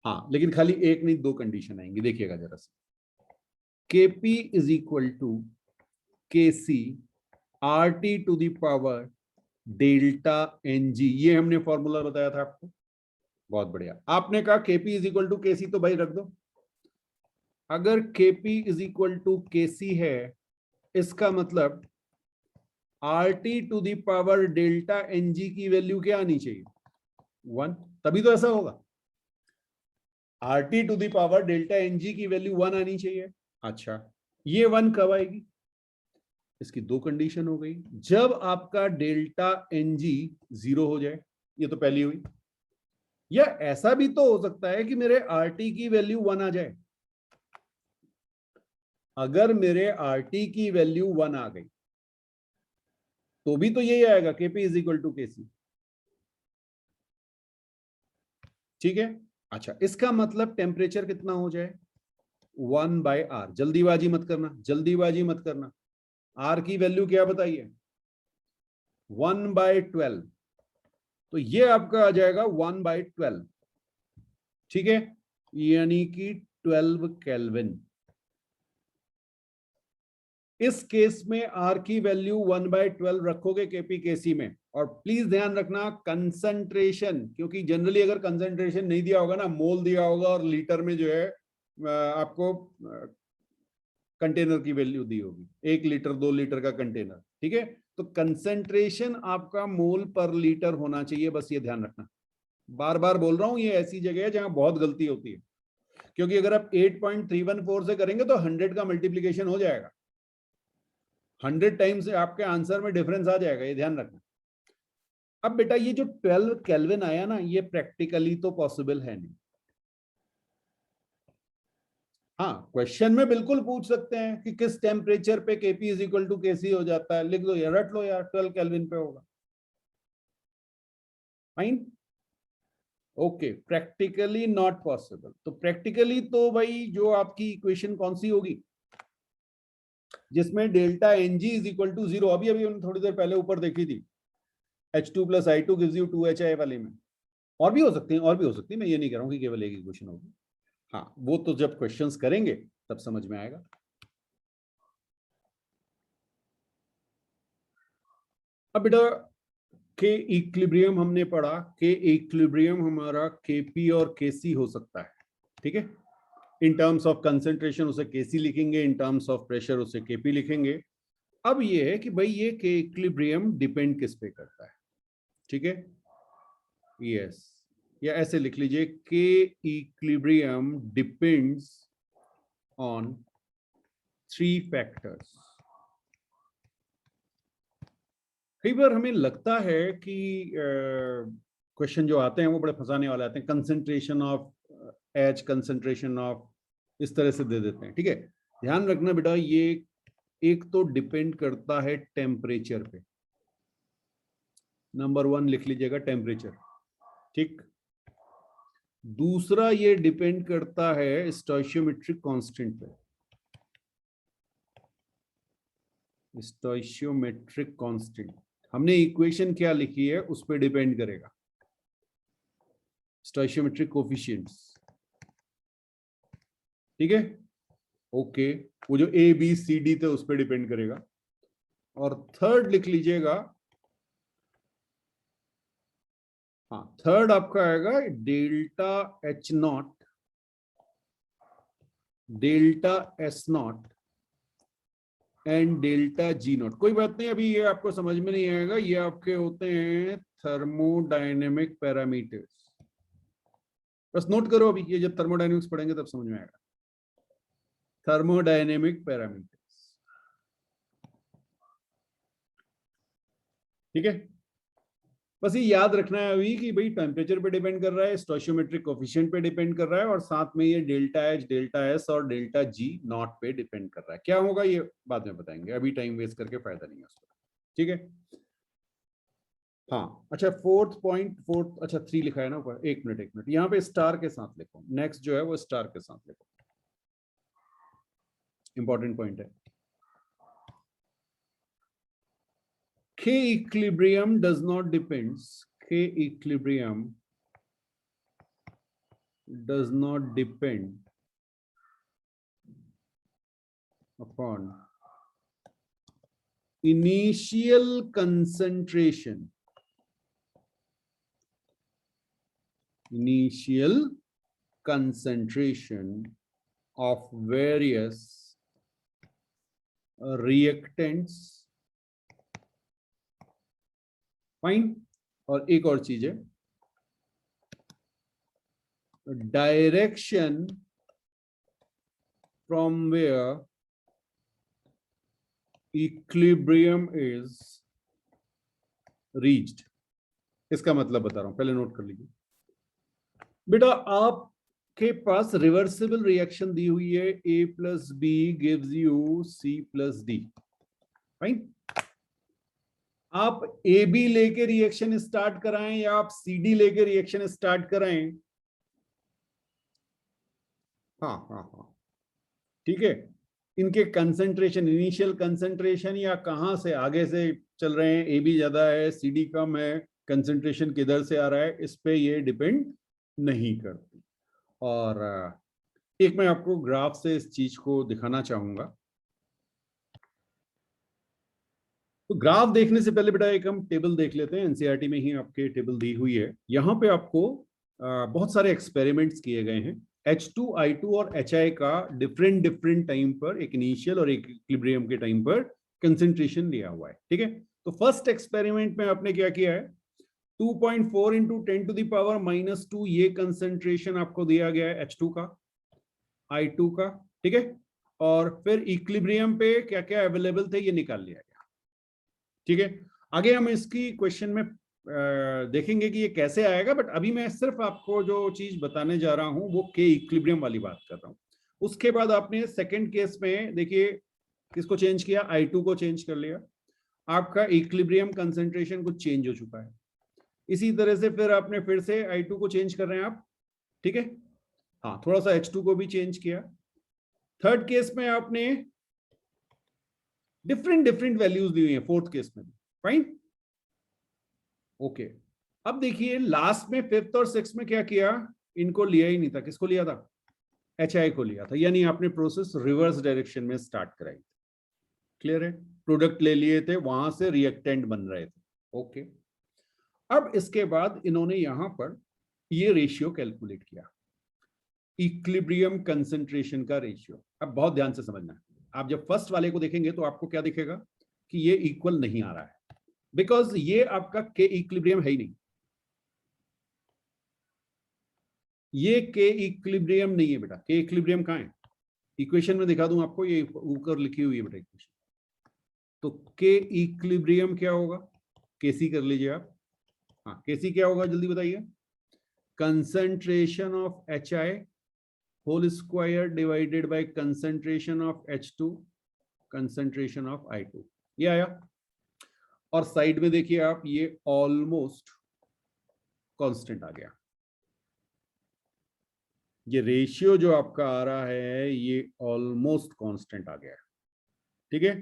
A: हाँ, लेकिन खाली एक नहीं, दो कंडीशन आएंगी, देखिएगा जरा से। KP is equal to KC R T to the power delta N G, ये हमने फॉर्मूला बताया था आपको, बहुत बढ़िया। आपने कहा KP is equal to KC, तो भाई रख दो। अगर KP is equal to KC है, इसका मतलब R T to the power delta N G की वैल्यू क्या आनी चाहिए, 1, तभी तो ऐसा होगा। R T to the power delta N G की वैल्यू 1 आनी चाहिए। अच्छा, ये 1 कब आएगी, इसकी दो कंडीशन हो गई, जब आपका डेल्टा एन जी 0 हो जाए, ये तो पहली हुई, या ऐसा भी तो हो सकता है कि मेरे आर टी की वैल्यू 1 आ जाए। अगर मेरे आर टी की वैल्यू 1 आ गई तो भी तो यही आएगा, केपी इज इक्वल टू केसी, ठीक है। अच्छा, इसका मतलब टेम्परेचर कितना हो जाए, 1/r। जल्दीबाजी मत करना, जल्दीबाजी मत करना। आर की वैल्यू क्या बताइए, 1/12, तो ये आपका आ जाएगा 1/12, ठीक है, यानी कि 12 केल्विन। इस केस में आर की वैल्यू 1/12 रखोगे केपी केसी में, और प्लीज ध्यान रखना कंसंट्रेशन, क्योंकि जनरली अगर कंसंट्रेशन नहीं दिया होगा ना, मोल दिया होगा और लीटर में जो है आपको कंटेनर की वैल्यू दी होगी, 1 लीटर 2 लीटर का कंटेनर, ठीक है। तो कंसंट्रेशन आपका मोल पर लीटर होना चाहिए, बस ये ध्यान रखना। बार बार बोल रहा हूं, ये ऐसी जगह है जहां बहुत गलती होती है, क्योंकि अगर आप 8.314 से करेंगे तो 100 का मल्टीप्लीकेशन हो जाएगा, 100 टाइम्स आपके आंसर में डिफरेंस आ जाएगा, ये ध्यान रखना। अब बेटा ये जो 12 केल्विन आया ना, ये प्रैक्टिकली तो पॉसिबल है नहीं। हाँ, क्वेश्चन में बिल्कुल पूछ सकते हैं कि किस टेम्परेचर पे केपी इज इक्वल टू केसी हो जाता है, लिख दो यार, रट लो यार, 12 केल्विन पे होगा, fine, okay. Practically not possible, तो प्रैक्टिकली तो भाई जो आपकी इक्वेशन कौन सी होगी जिसमें delta N G is equal to 0, अभी अभी हमने थोड़ी देर पहले ऊपर देखी थी, H2 + I2 gives you 2HI वाले में। और भी हो सकती है, और भी हो सकती है, मैं ये नहीं कह रहा हूं कि केवल एक ही क्वेश्चन होगी। हाँ, वो तो जब क्वेश्चंस करेंगे तब समझ में आएगा। अब बेटा के इक्विलिब्रियम हमने पढ़ा, के इक्विलिब्रियम हमारा केपी और केसी हो सकता है, ठीक है। इन टर्म्स ऑफ कंसेंट्रेशन उसे केसी लिखेंगे, इन टर्म्स ऑफ प्रेशर उसे केपी लिखेंगे। अब ये है कि भाई ये के इक्विलिब्रियम डिपेंड किस पे करता है, ठीक है, यस, या ऐसे लिख लीजिए, के इक्विलिब्रियम डिपेंड्स ऑन 3 फैक्टर्स। कई बार हमें लगता है कि क्वेश्चन जो आते हैं वो बड़े फंसाने वाले आते हैं, concentration of H, concentration of, इस तरह से दे देते हैं, ठीक है। ध्यान रखना बेटा, ये एक तो डिपेंड करता है टेम्परेचर पे, नंबर 1 लिख लीजिएगा, टेम्परेचर, ठीक। दूसरा ये डिपेंड करता है स्टोइचियोमेट्रिक कांस्टेंट पे, स्टोइशियोमेट्रिक कांस्टेंट, हमने इक्वेशन क्या लिखी है उस पर डिपेंड करेगा। स्टोइशियोमेट्रिक कोफिशिएंट्स, ठीक है, ओके, वो जो ए बी सी डी थे उस पर डिपेंड करेगा। और थर्ड लिख लीजिएगा, हाँ थर्ड आपका आएगा delta H not, delta S not and delta G not. कोई बात नहीं, अभी ये आपको समझ में नहीं आएगा, ये आपके होते हैं थर्मोडायनेमिक पैरामीटर्स। बस नोट करो, अभी ये जब थर्मोडायनेमिक्स पढ़ेंगे तब समझ में आएगा। थर्मोडायनेमिक पैरामीटर्स, ठीक है। बस ये याद रखना है अभी कि भाई टेम्परेचर पे डिपेंड कर रहा है, स्टोइशियोमेट्रिक कोफिशिएंट पे डिपेंड कर रहा है, और साथ में ये डेल्टा एच, डेल्टा एस और डेल्टा जी नॉट पे डिपेंड कर रहा है। क्या होगा ये बाद में बताएंगे, अभी टाइम वेस्ट करके फायदा नहीं है उसका, ठीक है। हाँ अच्छा, फोर्थ पॉइंट, फोर्थ, अच्छा 3 लिखा है ना ऊपर, एक मिनट यहाँ पे स्टार के साथ लिखो, नेक्स्ट जो है वो स्टार के साथ लिखो, इंपॉर्टेंट पॉइंट है। K equilibrium does not depends, K equilibrium does not depend upon initial concentration, initial concentration of various reactants, fine. और एक और चीज है, direction from where equilibrium is reached। इसका मतलब बता रहा हूं, पहले नोट कर लीजिए बेटा। आपके पास रिवर्सिबल रिएक्शन दी हुई है, A plus B gives you C plus D, fine. आप ए बी लेके रिएक्शन स्टार्ट कराएं या आप सी डी लेके रिएक्शन स्टार्ट कराएं, हाँ हाँ हाँ, ठीक है, इनके कंसंट्रेशन, इनिशियल कंसंट्रेशन या कहां से आगे से चल रहे हैं, ए बी ज्यादा है सी डी कम है, कंसंट्रेशन किधर से आ रहा है, इस पे ये डिपेंड नहीं करती। और एक मैं आपको ग्राफ से इस चीज को दिखाना चाहूंगा। तो ग्राफ देखने से पहले बेटा एक हम टेबल देख लेते हैं, एनसीईआरटी में ही आपके टेबल दी हुई है। यहाँ पे आपको बहुत सारे एक्सपेरिमेंट्स किए गए हैं, H2I2 और HI का डिफरेंट डिफरेंट टाइम पर, एक इनिशियल और एक इक्विलिब्रियम के टाइम पर कंसेंट्रेशन लिया हुआ है, ठीक है। तो फर्स्ट एक्सपेरिमेंट में आपने क्या किया है, 2.4 इंटू 10⁻⁻², ये कंसेंट्रेशन आपको दिया गया है H2 का, I2 का, ठीक है। और फिर इक्विलिब्रियम पे क्या क्या अवेलेबल थे ये निकाल लिया गया, ठीक है। आगे हम इसकी क्वेश्चन में देखेंगे कि ये कैसे आएगा, बट अभी मैं सिर्फ आपको जो चीज बताने जा रहा हूं वो के इक्विलिब्रियम वाली बात कर रहा हूं। उसके बाद आपने सेकंड केस में देखिए किसको चेंज किया, I2 को चेंज कर लिया, आपका इक्विलिब्रियम कंसेंट्रेशन कुछ चेंज हो चुका है। इसी तरह से फिर आपने फिर से I2 को चेंज कर रहे हैं आप, ठीक है, हाँ थोड़ा सा H2 को भी चेंज किया। थर्ड केस में आपने डिफरेंट डिफरेंट वैल्यूज दी हुई है, फोर्थ केस में, फाइन, ओके। अब देखिए लास्ट में फिफ्थ और सिक्स में क्या किया, इनको लिया ही नहीं था, किसको लिया था, HI को लिया था, यानी आपने प्रोसेस रिवर्स डायरेक्शन में स्टार्ट कराई, क्लियर है, प्रोडक्ट ले लिए थे, वहां से रिएक्टेंट बन रहे थे, ओके। अब इसके बाद इन्होंने यहां पर ये रेशियो कैलकुलेट किया, इक्विलिब्रियम कंसंट्रेशन का रेशियो। अब बहुत ध्यान से समझना है, आप जब फर्स्ट वाले को देखेंगे तो आपको क्या दिखेगा कि ये इक्वल नहीं आ रहा है, बिकॉज ये आपका के इक्विलिब्रियम है ही नहीं, ये के इक्विलिब्रियम नहीं है बेटा। के इक्विलिब्रियम कहां है, इक्वेशन में दिखा दूं आपको, ये ऊपर लिखी हुई है बेटा इक्वेशन। तो के इक्विलिब्रियम क्या होगा, केसी कर लीजिए आप, हाँ केसी क्या होगा जल्दी बताइए, concentration of HI whole square divided by concentration of H2 concentration of I2, ये आया। और साइड में देखिए आप, ये ऑलमोस्ट कांस्टेंट आ गया, ये रेशियो जो आपका आ रहा है ये ऑलमोस्ट कांस्टेंट आ गया, ठीक है।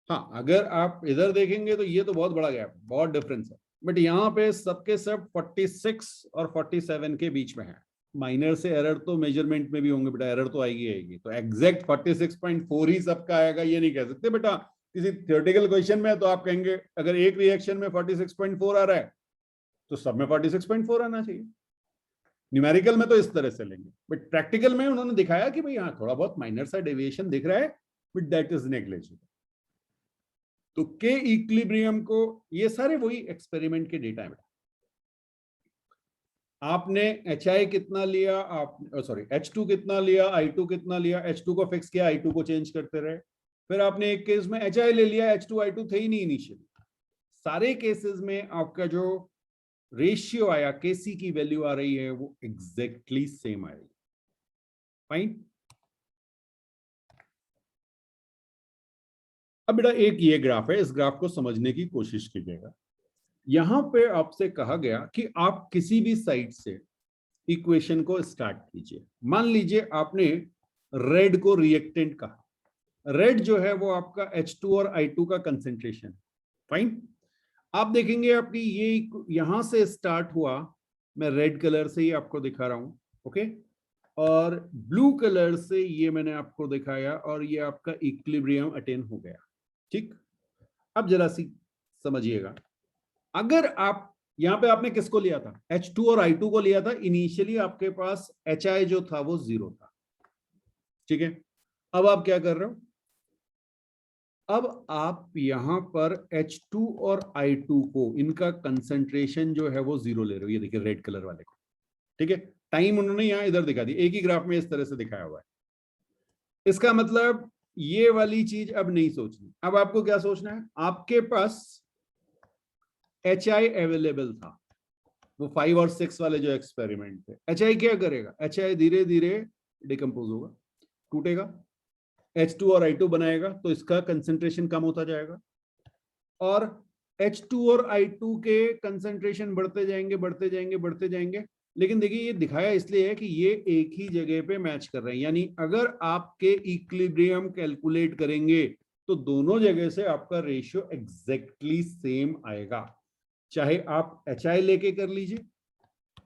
A: हाँ, अगर आप इधर देखेंगे तो ये तो बहुत बड़ा गैप, बहुत डिफरेंस है, बट यहाँ पे सबके सब 46 और 47 के बीच में है। माइनर से एरर तो मेजरमेंट में भी होंगे बेटा, एरर तो आएगी आएगी, तो एग्जैक्ट 46.4 ही सबका आएगा ये नहीं कह सकते बेटा। किसी थियोरेटिकल क्वेश्चन में तो आप कहेंगे अगर एक रिएक्शन में 46.4 आ रहा है तो सब में 46.4 आना चाहिए। न्यूमेरिकल में तो इस तरह से लेंगे, बट प्रैक्टिकल में उन्होंने दिखाया कि भाई हाँ थोड़ा बहुत माइनर सा डेविएशन दिख रहा है, बट दैट इज नेग्लिजिबल। तो के इक्विलिब्रियम को, ये सारे वही एक्सपेरिमेंट के डेटा है। आपने HI कितना लिया, आप सॉरी H2 कितना लिया, I2 कितना लिया, H2 को फिक्स किया, I2 को चेंज करते रहे, फिर आपने एक केस में HI ले लिया, H2 I2 थे ही नहीं इनिशियली। सारे केसेस में आपका जो रेशियो आया, केसी की वैल्यू आ रही है वो एग्जैक्टली सेम आएगी। फाइन। अब बेटा एक ये ग्राफ है, इस ग्राफ को समझने की कोशिश कीजिएगा। यहां पे आपसे कहा गया कि आप किसी भी साइड से इक्वेशन को स्टार्ट कीजिए। मान लीजिए आपने रेड को रिएक्टेंट कहा, रेड जो है वो आपका H2 और I2 का कंसेंट्रेशन। फाइन। आप देखेंगे आपकी ये यहां से स्टार्ट हुआ, मैं रेड कलर से ही आपको दिखा रहा हूं, ओके, और ब्लू कलर से ये मैंने आपको दिखाया, और ये आपका इक्विलिब्रियम अटेन हो गया। ठीक। अब जरा सी समझिएगा, अगर आप यहां पे आपने किसको लिया था, H2 और I2 को लिया था, इनिशियली आपके पास HI जो था वो 0 था। ठीक है। अब आप क्या कर रहे हो, अब आप यहां पर H2 और I2 को, इनका कंसंट्रेशन जो है वो 0 ले रहे हो, ये देखिए रेड कलर वाले को। ठीक है। टाइम उन्होंने यहां इधर दिखा दी, एक ही ग्राफ में इस तरह से दिखाया हुआ है। इसका मतलब ये वाली चीज अब नहीं सोचनी, अब आपको क्या सोचना है, आपके पास HI अवेलेबल था, वो 5 और 6 वाले जो एक्सपेरिमेंट थे। HI क्या करेगा, HI धीरे धीरे डिकम्पोज होगा, टूटेगा, H2 और I2 बनाएगा, तो इसका कंसेंट्रेशन कम होता जाएगा, और H2 और I2 के कंसेंट्रेशन बढ़ते जाएंगे बढ़ते जाएंगे बढ़ते जाएंगे। लेकिन देखिए ये दिखाया इसलिए है कि ये एक ही जगह पे मैच कर रहे हैं, यानी अगर आपके इक्विलिब्रियम कैलकुलेट करेंगे तो दोनों जगह से आपका रेशियो एग्जैक्टली सेम आएगा। चाहे आप HI लेके कर लीजिए,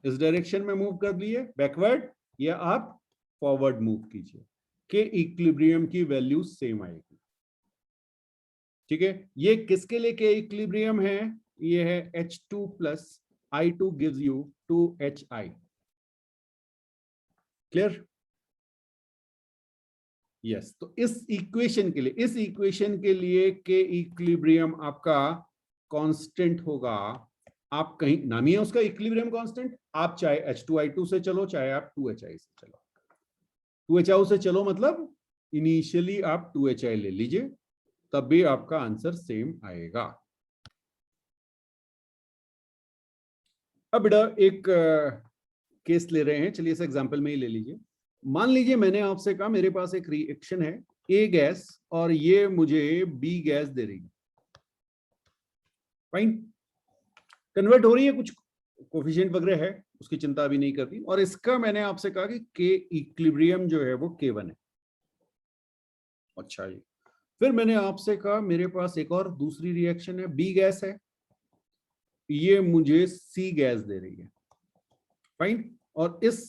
A: इस डायरेक्शन में मूव कर लिए बैकवर्ड, या आप फॉरवर्ड मूव कीजिए, के इक्विलिब्रियम की वैल्यू सेम आएगी। ठीक है। ये किसके लिए के इक्विलिब्रियम है, ये है H2 plus I2 gives you 2HI। Clear? Yes. तो इस इक्वेशन के लिए के इक्विलिब्रियम आपका कांस्टेंट होगा। आप कहीं नाम ही है उसका इक्विलिब्रियम कांस्टेंट, आप चाहे H2I2 से चलो, चाहे आप 2HI से चलो। 2HI से चलो मतलब इनिशियली आप 2HI ले लीजिए, तब भी आपका आंसर सेम आएगा। अब बेटा एक केस ले रहे हैं, चलिए इस एग्जांपल में ही ले लीजिए। मान लीजिए मैंने आपसे कहा मेरे पास एक रिएक्शन है A गैस और ये मुझे B गैस दे रही है। फाइन। कन्वर्ट हो रही है, कुछ कोफिशिएंट वगैरह है, उसकी चिंता अभी नहीं करती, और इसका मैंने आपसे कहा कि के इक्विलिब्रियम जो है वो K1 है। अच्छा जी। फिर मैंने आपसे कहा मेरे पास एक और दूसरी रिएक्शन है, B गैस है, ये मुझे C गैस दे रही है। फाइन। और इस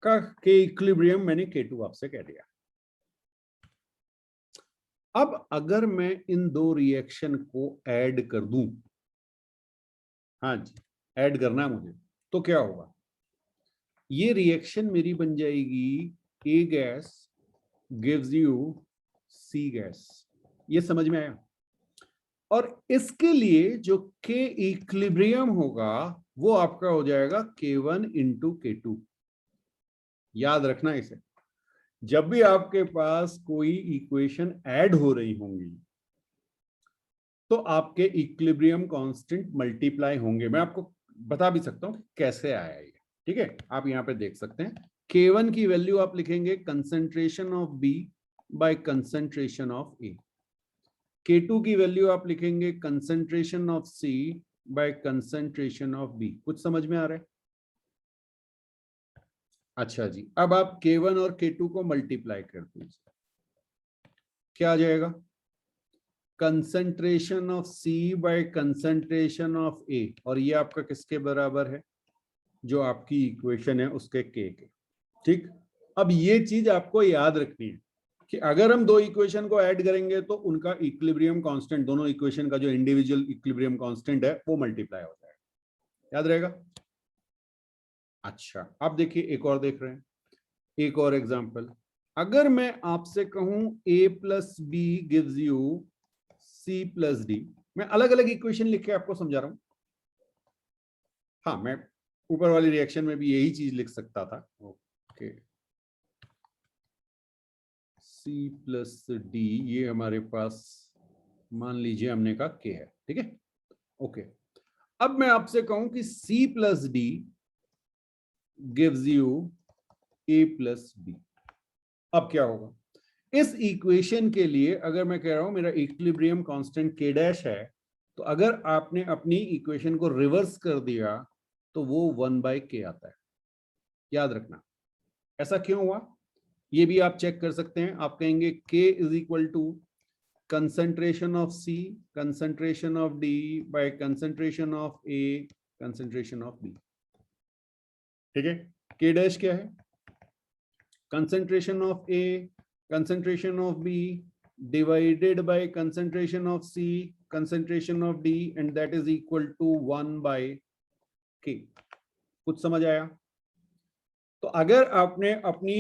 A: का के इक्विलिब्रियम मैंने K2 आपसे कह दिया। अब अगर मैं इन दो रिएक्शन को ऐड कर दूं, हाँ जी ऐड करना है मुझे, तो क्या होगा, ये रिएक्शन मेरी बन जाएगी A gas gives you C gas. ये समझ में आया? और इसके लिए जो के इक्विलिब्रियम होगा वो आपका हो जाएगा K1 इंटू K2। याद रखना इसे, जब भी आपके पास कोई इक्वेशन ऐड हो रही होंगी तो आपके इक्विलिब्रियम कांस्टेंट मल्टीप्लाई होंगे। मैं आपको बता भी सकता हूं कि कैसे आया ये। ठीक है, आप यहां पे देख सकते हैं K1 की वैल्यू आप लिखेंगे concentration of B by concentration of A। K2 की वैल्यू आप लिखेंगे concentration of C by concentration of B। कुछ समझ में आ रहा है? अच्छा जी। अब आप K1 और K2 को मल्टीप्लाई कर दीजिए, क्या आ जाएगा, concentration of C by concentration of A, और ये आपका किसके बराबर है, जो आपकी इक्वेशन है उसके के। ठीक, अब ये चीज आपको याद रखनी है कि अगर हम दो इक्वेशन को ऐड करेंगे तो उनका इक्विलिब्रियम कांस्टेंट, दोनों इक्वेशन का जो इंडिविजुअल इक्विलिब्रियम कांस्टेंट है वो मल्टीप्लाई हो जाएगा। याद रहेगा? अच्छा, आप देखिए एक और देख रहे हैं, एक और एग्जांपल। अगर मैं आपसे कहूं a plus B gives you c plus D, मैं अलग अलग इक्वेशन लिख के आपको समझा रहा हूं। हाँ, मैं ऊपर वाली रिएक्शन में भी यही चीज लिख सकता था। ओके, c प्लस डी, ये हमारे पास मान लीजिए हमने कहा k है, ठीक है। ओके, अब मैं आपसे कहूं कि c plus D gives you a plus B, अब क्या होगा? इस इक्वेशन के लिए अगर मैं कह रहा हूं मेरा इक्विलिब्रियम कांस्टेंट k डैश है, तो अगर आपने अपनी इक्वेशन को रिवर्स कर दिया तो वो 1/k आता है। याद रखना। ऐसा क्यों हुआ ये भी आप चेक कर सकते हैं। आप कहेंगे k is equal to concentration of c, concentration of d by concentration of a, concentration of b। ठीक है, k डैश क्या है? Concentration of a, concentration of B divided by concentration of C, concentration of D, and that is equal to 1/k। कुछ समझ आया? तो अगर आपने अपनी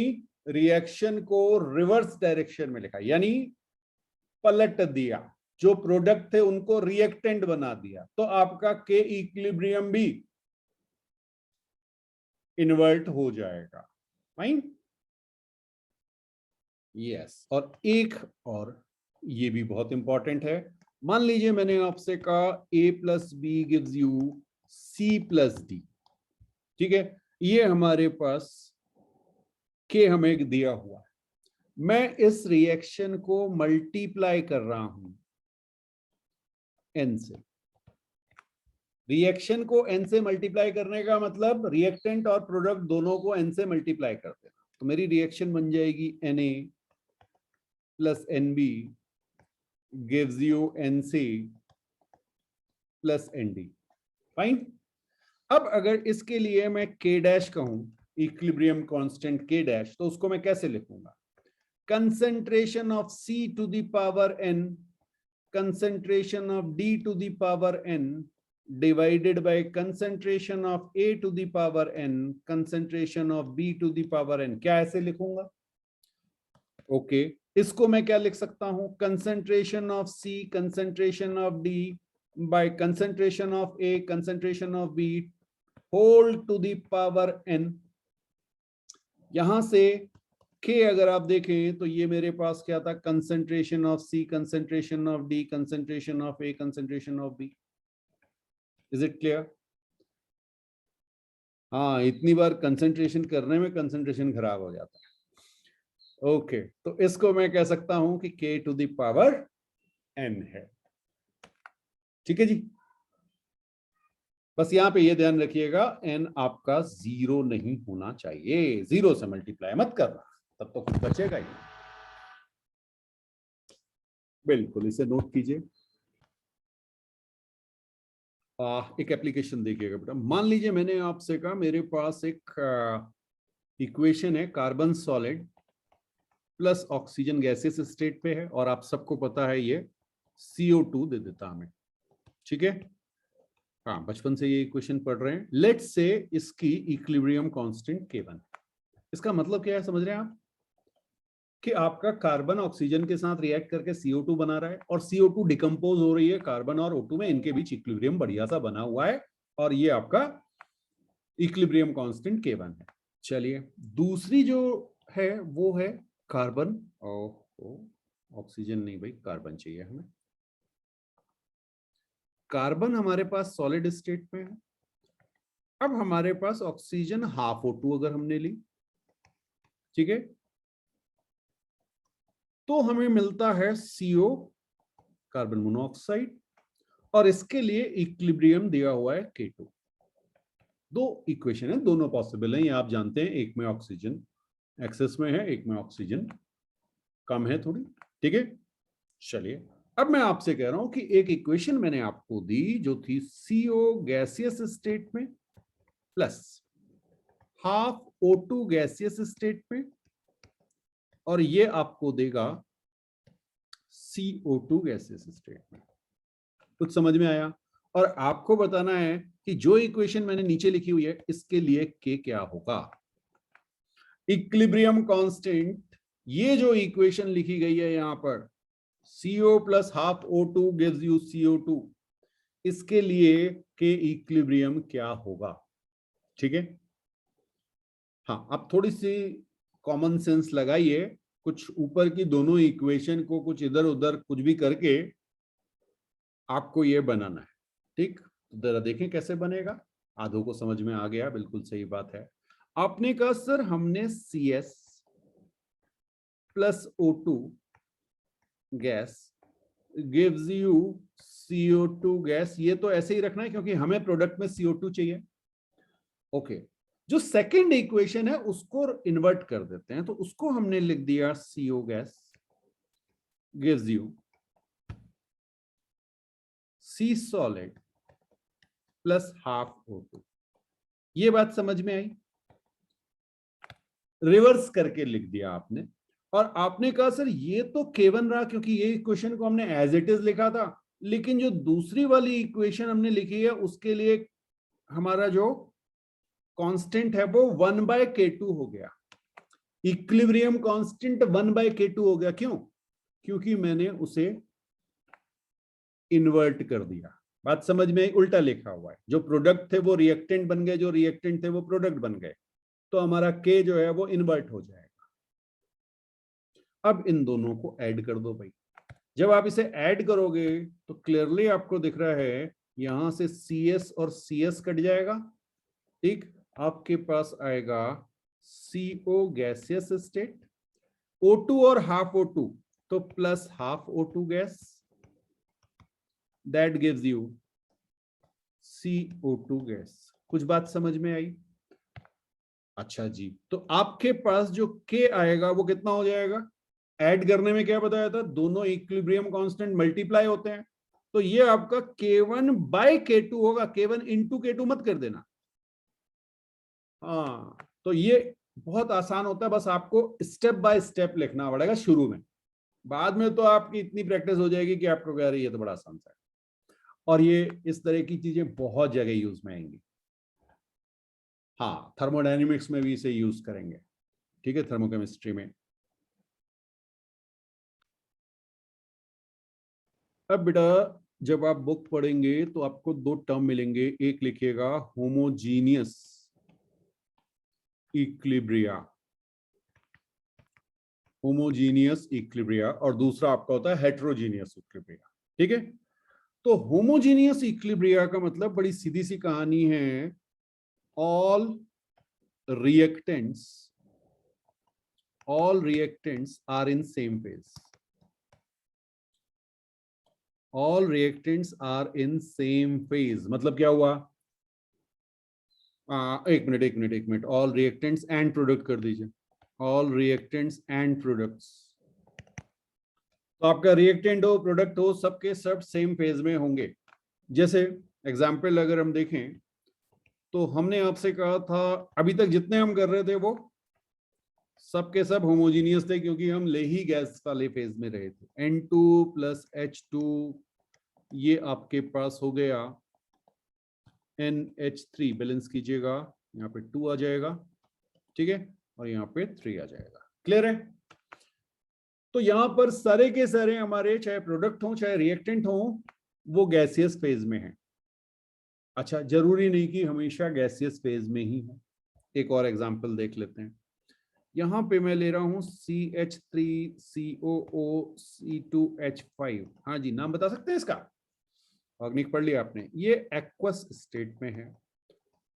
A: रिएक्शन को रिवर्स डायरेक्शन में लिखा, यानी पलट दिया, जो प्रोडक्ट थे उनको रिएक्टेंट बना दिया, तो आपका K इक्विलिब्रियम भी इन्वर्ट हो जाएगा। Fine, yes. और एक और ये भी बहुत इंपॉर्टेंट है। मान लीजिए मैंने आपसे कहा a plus B gives you c plus D, ठीक है, ये हमारे पास k हमें दिया हुआ है। मैं इस रिएक्शन को मल्टीप्लाई कर रहा हूं n से। रिएक्शन को n से मल्टीप्लाई करने का मतलब रिएक्टेंट और प्रोडक्ट दोनों को n से मल्टीप्लाई कर देना, तो मेरी रिएक्शन बन जाएगी Na plus Nb gives you Nc plus Nd। Fine. अब अगर इसके लिए मैं k डैश कहूं, इक्विलिब्रियम कांस्टेंट k डैश, तो उसको मैं कैसे लिखूंगा? Concentration of C to the power n, concentration of D to the power n divided by concentration of A to the power n, concentration of B to the power n। क्या ऐसे लिखूंगा? Okay, इसको मैं क्या लिख सकता हूं? Concentration of C, concentration of D by concentration of A, concentration of B whole to the power n। यहां से k अगर आप देखें तो ये मेरे पास क्या था? Concentration of C, concentration of D, concentration of A, concentration of B। Is it clear? हाँ, इतनी बार कंसंट्रेशन करने में कंसंट्रेशन खराब हो जाता है। ओके, तो इसको मैं कह सकता हूं कि k to the power n है। ठीक है जी, बस यहां पे ये ध्यान रखिएगा n आपका 0 नहीं होना चाहिए। 0 से मल्टीप्लाई मत करना, तब तो कुछ बचेगा ही। बिल्कुल, इसे नोट कीजिए। एक एप्लीकेशन देखिएगा बेटा। मान लीजिए मैंने आपसे कहा मेरे पास एक इक्वेशन है, carbon solid plus oxygen gases state पे है, और आप सबको पता है ये CO2 दे देता हमें। ठीक है, हाँ, बचपन से ये इक्वेशन पढ़ रहे हैं। लेट्स से इसकी इक्विलिब्रियम कांस्टेंट K1। इसका मतलब क्या है, समझ रहे हैं आप? कि आपका कार्बन ऑक्सीजन के साथ रिएक्ट करके CO2 बना रहा है, और CO2 डिकम्पोज हो रही है कार्बन और O2 में, इनके बीच इक्विलिब्रियम बढ़िया सा बना हुआ है, और ये आपका इक्विलिब्रियम कांस्टेंट K1 है। चलिए, दूसरी जो है वो है कार्बन, ऑक्सीजन नहीं भाई, कार्बन चाहिए हमें। कार्बन हमारे पास सॉलिड स्टेट में है। अब हमारे पास ऑक्सीजन हाफ O2 अगर हमने ली, ठीक है, तो हमें मिलता है CO, कार्बन मोनोऑक्साइड, और इसके लिए इक्विलिब्रियम दिया हुआ है K2। दो इक्वेशन है, दोनों पॉसिबल हैं, ये आप जानते हैं। एक में ऑक्सीजन एक्सेस में है, एक में ऑक्सीजन कम है थोड़ी। ठीक है, चलिए अब मैं आपसे कह रहा हूं कि एक इक्वेशन मैंने आपको दी जो थी CO गैसियस स्टेट में plus half O2 gaseous state में, और ये आपको देगा CO2 गैसियस स्टेट में। कुछ समझ में आया? और आपको बताना है कि जो इक्वेशन मैंने नीचे लिखी हुई है इसके लिए K क्या होगा। इक्विलिब्रियम कांस्टेंट, ये जो इक्वेशन लिखी गई है यहां पर CO plus half O2 gives you CO2, इसके लिए K इक्विलिब्रियम क्या होगा। ठीक है, हाँ अब थोड़ी सी कॉमन सेंस लगाइए, कुछ ऊपर की दोनों इक्वेशन को कुछ इधर उधर कुछ भी करके आपको ये बनाना है। ठीक, तो जरा देखें कैसे बनेगा। आधों को समझ में आ गया, बिल्कुल सही बात है। आपने कहा सर हमने CS plus O2 gas gives you CO2 gas, ये तो ऐसे ही रखना है क्योंकि हमें प्रोडक्ट में CO2 चाहिए। ओके, जो सेकंड इक्वेशन है उसको इन्वर्ट कर देते हैं, तो उसको हमने लिख दिया CO gas gives you C solid plus half O2। ये बात समझ में आई? रिवर्स करके लिख दिया आपने, और आपने कहा सर ये तो K1 रहा क्योंकि ये इक्वेशन को हमने एज इट इज लिखा था, लेकिन जो दूसरी वाली इक्वेशन हमने लिखी है उसके लिए हमारा जो कांस्टेंट है वो 1/K2 हो गया। इक्विलिब्रियम कांस्टेंट 1/K2 हो गया। क्यों? क्योंकि मैंने उसे इन्वर्ट कर दिया। बात समझ में आई? उल्टा लिखा हुआ है, जो प्रोडक्ट थे वो रिएक्टेंट बन गए, जो रिएक्टेंट थे वो प्रोडक्ट बन गए, तो हमारा K जो है वो इन्वर्ट हो जाएगा। अब इन दोनों को ऐड कर दो भाई। जब आप इसे ऐड करोगे तो क्लियरली आपको दिख रहा है यहां से CS और CS कट जाएगा। ठीक, आपके पास आएगा CO गैसियस स्टेट, O2 और हाफ O2, तो plus half O2 gas, that gives you CO2 gas. कुछ बात समझ में आई? अच्छा जी, तो आपके पास जो K आएगा वो कितना हो जाएगा? ऐड करने में क्या बताया था, दोनों इक्विलिब्रियम कांस्टेंट मल्टीप्लाई होते हैं, तो ये आपका K1/K2 होगा। K1 इंटू K2 मत कर देना। हाँ, तो ये बहुत आसान होता है, बस आपको स्टेप बाय स्टेप लिखना पड़ेगा शुरू में। बाद में तो आपकी इतनी प्रैक्टिस हो जाएगी कि आपको कह रही है तो बड़ा आसान सा है। और ये इस तरह की चीजें बहुत जगह यूज में आएंगी। हाँ, थर्मोडायनेमिक्स में भी इसे यूज करेंगे। ठीक है, थर्मोकेमिस्ट्री में। अब बेटा जब आप बुक पढ़ेंगे तो आपको दो टर्म मिलेंगे, एक लिखिएगा होमोजीनियस इक्विलिब्रिया, होमोजीनियस इक्विलिब्रिया, और दूसरा आपका होता है हेट्रोजीनियस इक्विलिब्रिया। ठीक है, तो होमोजीनियस इक्विलिब्रिया का मतलब बड़ी सीधी सी कहानी है, all reactants are in same phase. All reactants are in same phase मतलब क्या हुआ? एक minute, all reactants and product कर दीजिए, ऑल रिएक्टेंट्स एंड प्रोडक्ट्स। तो आपका रिएक्टेंट हो प्रोडक्ट हो सबके सब सेम फेज में होंगे। जैसे एग्जाम्पल अगर हम देखें तो हमने आपसे कहा था अभी तक जितने हम कर रहे थे वो सबके सब होमोजीनियस थे क्योंकि हम ले ही गैस वाले फेज में रहे थे। N2 प्लस H2, ये आपके पास हो गया NH3, बैलेंस कीजिएगा, यहाँ पे 2 आ जाएगा। ठीक है, और यहाँ पे 3 आ जाएगा। क्लियर है? तो यहां पर सारे के सारे हमारे चाहे प्रोडक्ट हो चाहे रिएक्टेंट हो वो गैसियस फेज में है। अच्छा, जरूरी नहीं कि हमेशा गैसियस फेज में ही हो। एक और एग्जांपल देख लेते हैं। यहां पे मैं ले रहा हूं CH3COO C2H5। हाँ जी, नाम बता सकते हैं इसका? ऑर्गेनिक पढ़ लिया आपने। ये एक्वस स्टेट में है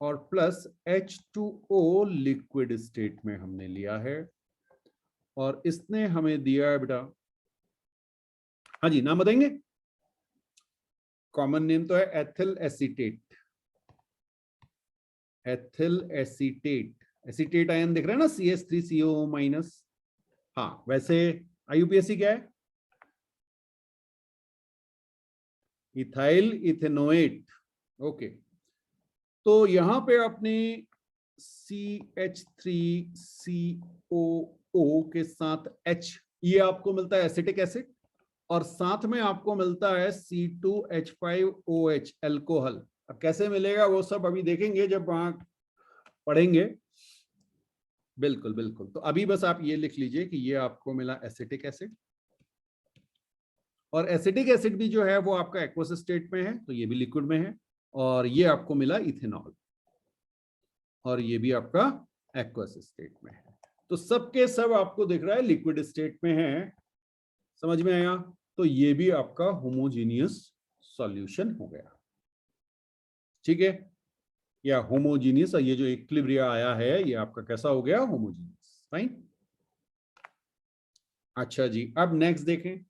A: और प्लस H2O लिक्विड स्टेट में हमने लिया है, और इसने हमें दिया है बेटा, हाँ जी नाम बताएंगे? कॉमन नेम तो है ethyl acetate. Ethyl acetate, acetate ion दिख रहा है ना, CH3CO-। हाँ, वैसे IUPAC क्या है? Ethyl ethanoate. ओके, तो यहां पे आपने CH3COO के साथ H, ये आपको मिलता है एसिटिक एसिड, और साथ में आपको मिलता है C2H5OH अल्कोहल। अब कैसे मिलेगा वो सब अभी देखेंगे जब वहां पढ़ेंगे। बिल्कुल बिल्कुल, तो अभी बस आप ये लिख लीजिए कि ये आपको मिला एसिटिक एसिड, और एसिटिक एसिड भी जो है वो आपका एक्वस स्टेट में है, तो ये भी लिक्विड में है, और ये आपको मिला इथेनॉल, और ये भी आपका एक्वस स्टेट में है। तो सबके सब आपको दिख रहा है लिक्विड स्टेट में है, समझ में आया? तो ये भी आपका होमोजीनियस सॉल्यूशन हो गया, ठीक है, या होमोजीनियस, ये जो इक्विलिब्रिया आया है ये आपका कैसा हो गया? होमोजीनियस। फाइन। अच्छा जी, अब नेक्स्ट देखें,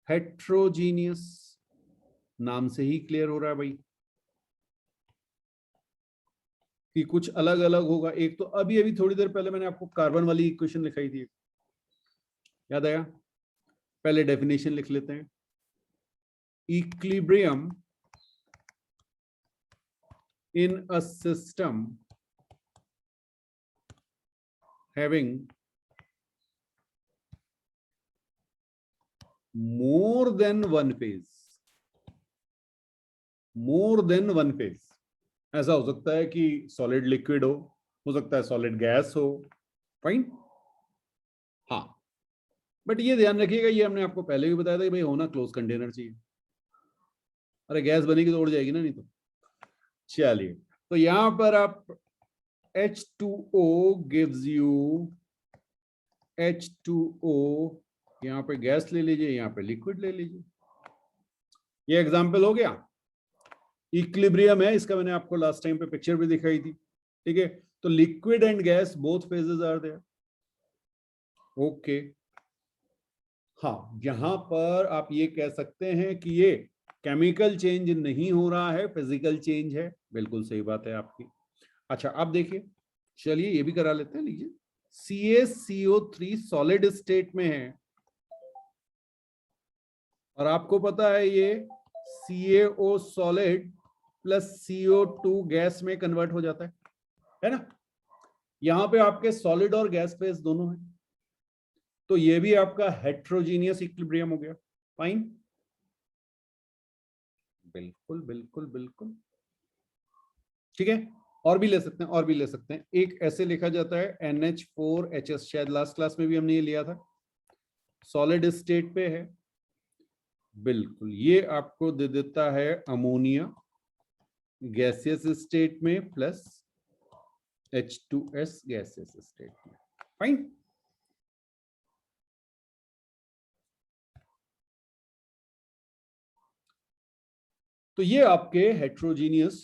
A: हेट्रोजीनियस, नाम से ही क्लियर हो रहा है भाई कि कुछ अलग अलग होगा। एक तो अभी अभी थोड़ी देर पहले मैंने आपको कार्बन वाली इक्वेशन लिखाई थी, याद आया? पहले डेफिनेशन लिख लेते हैं। Equilibrium in a system having more than one phase, more than one phase, ऐसा हो सकता है कि सॉलिड लिक्विड हो सकता है सॉलिड गैस हो। फाइन। हाँ, बट ये ध्यान रखिएगा, ये हमने आपको पहले भी बताया था कि भाई होना क्लोज कंटेनर चाहिए। अरे गैस बनेगी तो उड़ जाएगी ना, नहीं तो। चलिए, तो यहां पर आप H2O gives you H2O, यहां पे गैस ले लीजिए, यहां पे लिक्विड ले लीजिए। ये एग्जाम्पल हो गया। इक्विलिब्रियम है इसका, मैंने आपको लास्ट टाइम पे पिक्चर भी दिखाई थी, ठीक है। तो liquid and gas both phases are there. Okay, हाँ, यहां पर आप ये कह सकते हैं कि ये केमिकल चेंज नहीं हो रहा है, फिजिकल चेंज है। बिल्कुल सही बात है आपकी। अच्छा, अब देखिए, चलिए ये भी करा लेते हैं। लीजिए, CaCO3 सॉलिड स्टेट में है, और आपको पता है ये CaO solid plus CO2 gas में कन्वर्ट हो जाता है ना। यहां पे आपके सॉलिड और गैस फेज दोनों है, तो ये भी आपका हेट्रोजीनियस इक्विलिब्रियम हो गया। फाइन। बिल्कुल बिल्कुल बिल्कुल, ठीक है। और भी ले सकते हैं, और भी ले सकते हैं। एक ऐसे लिखा जाता है NH4HS, शायद लास्ट क्लास में भी हमने ये लिया था, सॉलिड स्टेट पे है। बिल्कुल, ये आपको दे देता है अमोनिया गैसियस स्टेट में प्लस H2S गैसियस स्टेट में। फाइन। तो ये आपके हेट्रोजीनियस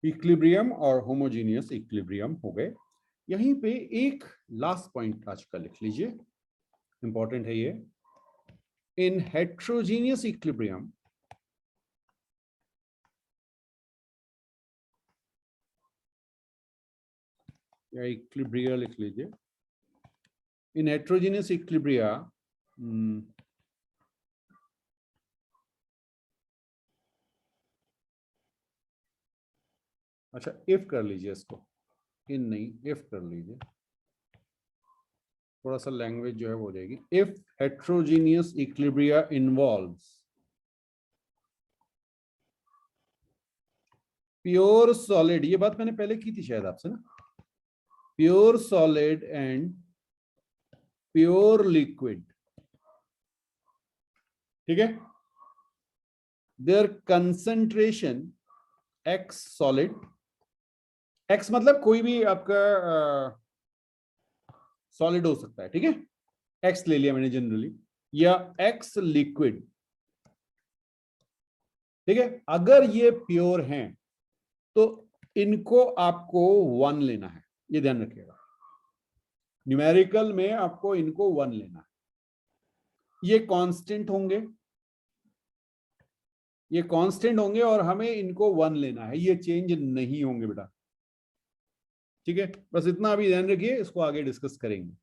A: इक्विलिब्रियम और होमोजीनियस इक्विलिब्रियम हो गए। यहीं पे एक लास्ट पॉइंट आज का लिख लीजिए, इंपॉर्टेंट है ये। इन हेट्रोजीनियस इक्विलिब्रियम या इक्विलिब्रिया लिख लीजिए। इन हेट्रोजीनियस इक्विलिब्रिया अच्छा, इफ कर लीजिए इसको, इन नहीं, इफ कर लीजिए, थोड़ा सा लैंग्वेज जो है वो हो जाएगी। If heterogeneous equilibria involves pure solid, ये बात मैंने पहले की थी शायद आपसे ना, pure solid and pure liquid, ठीक है, there concentration x solid, x मतलब कोई भी आपका सॉलिड हो सकता है, ठीक है, एक्स ले लिया मैंने जनरली, या एक्स लिक्विड, ठीक है। अगर ये प्योर हैं तो इनको आपको 1 लेना है, ये ध्यान रखिएगा। न्यूमेरिकल में आपको इनको 1 लेना है। ये कांस्टेंट होंगे, ये कांस्टेंट होंगे, और हमें इनको 1 लेना है, ये चेंज नहीं होंगे बेटा, ठीक है। बस इतना अभी ध्यान रखिए, इसको आगे डिस्कस करेंगे।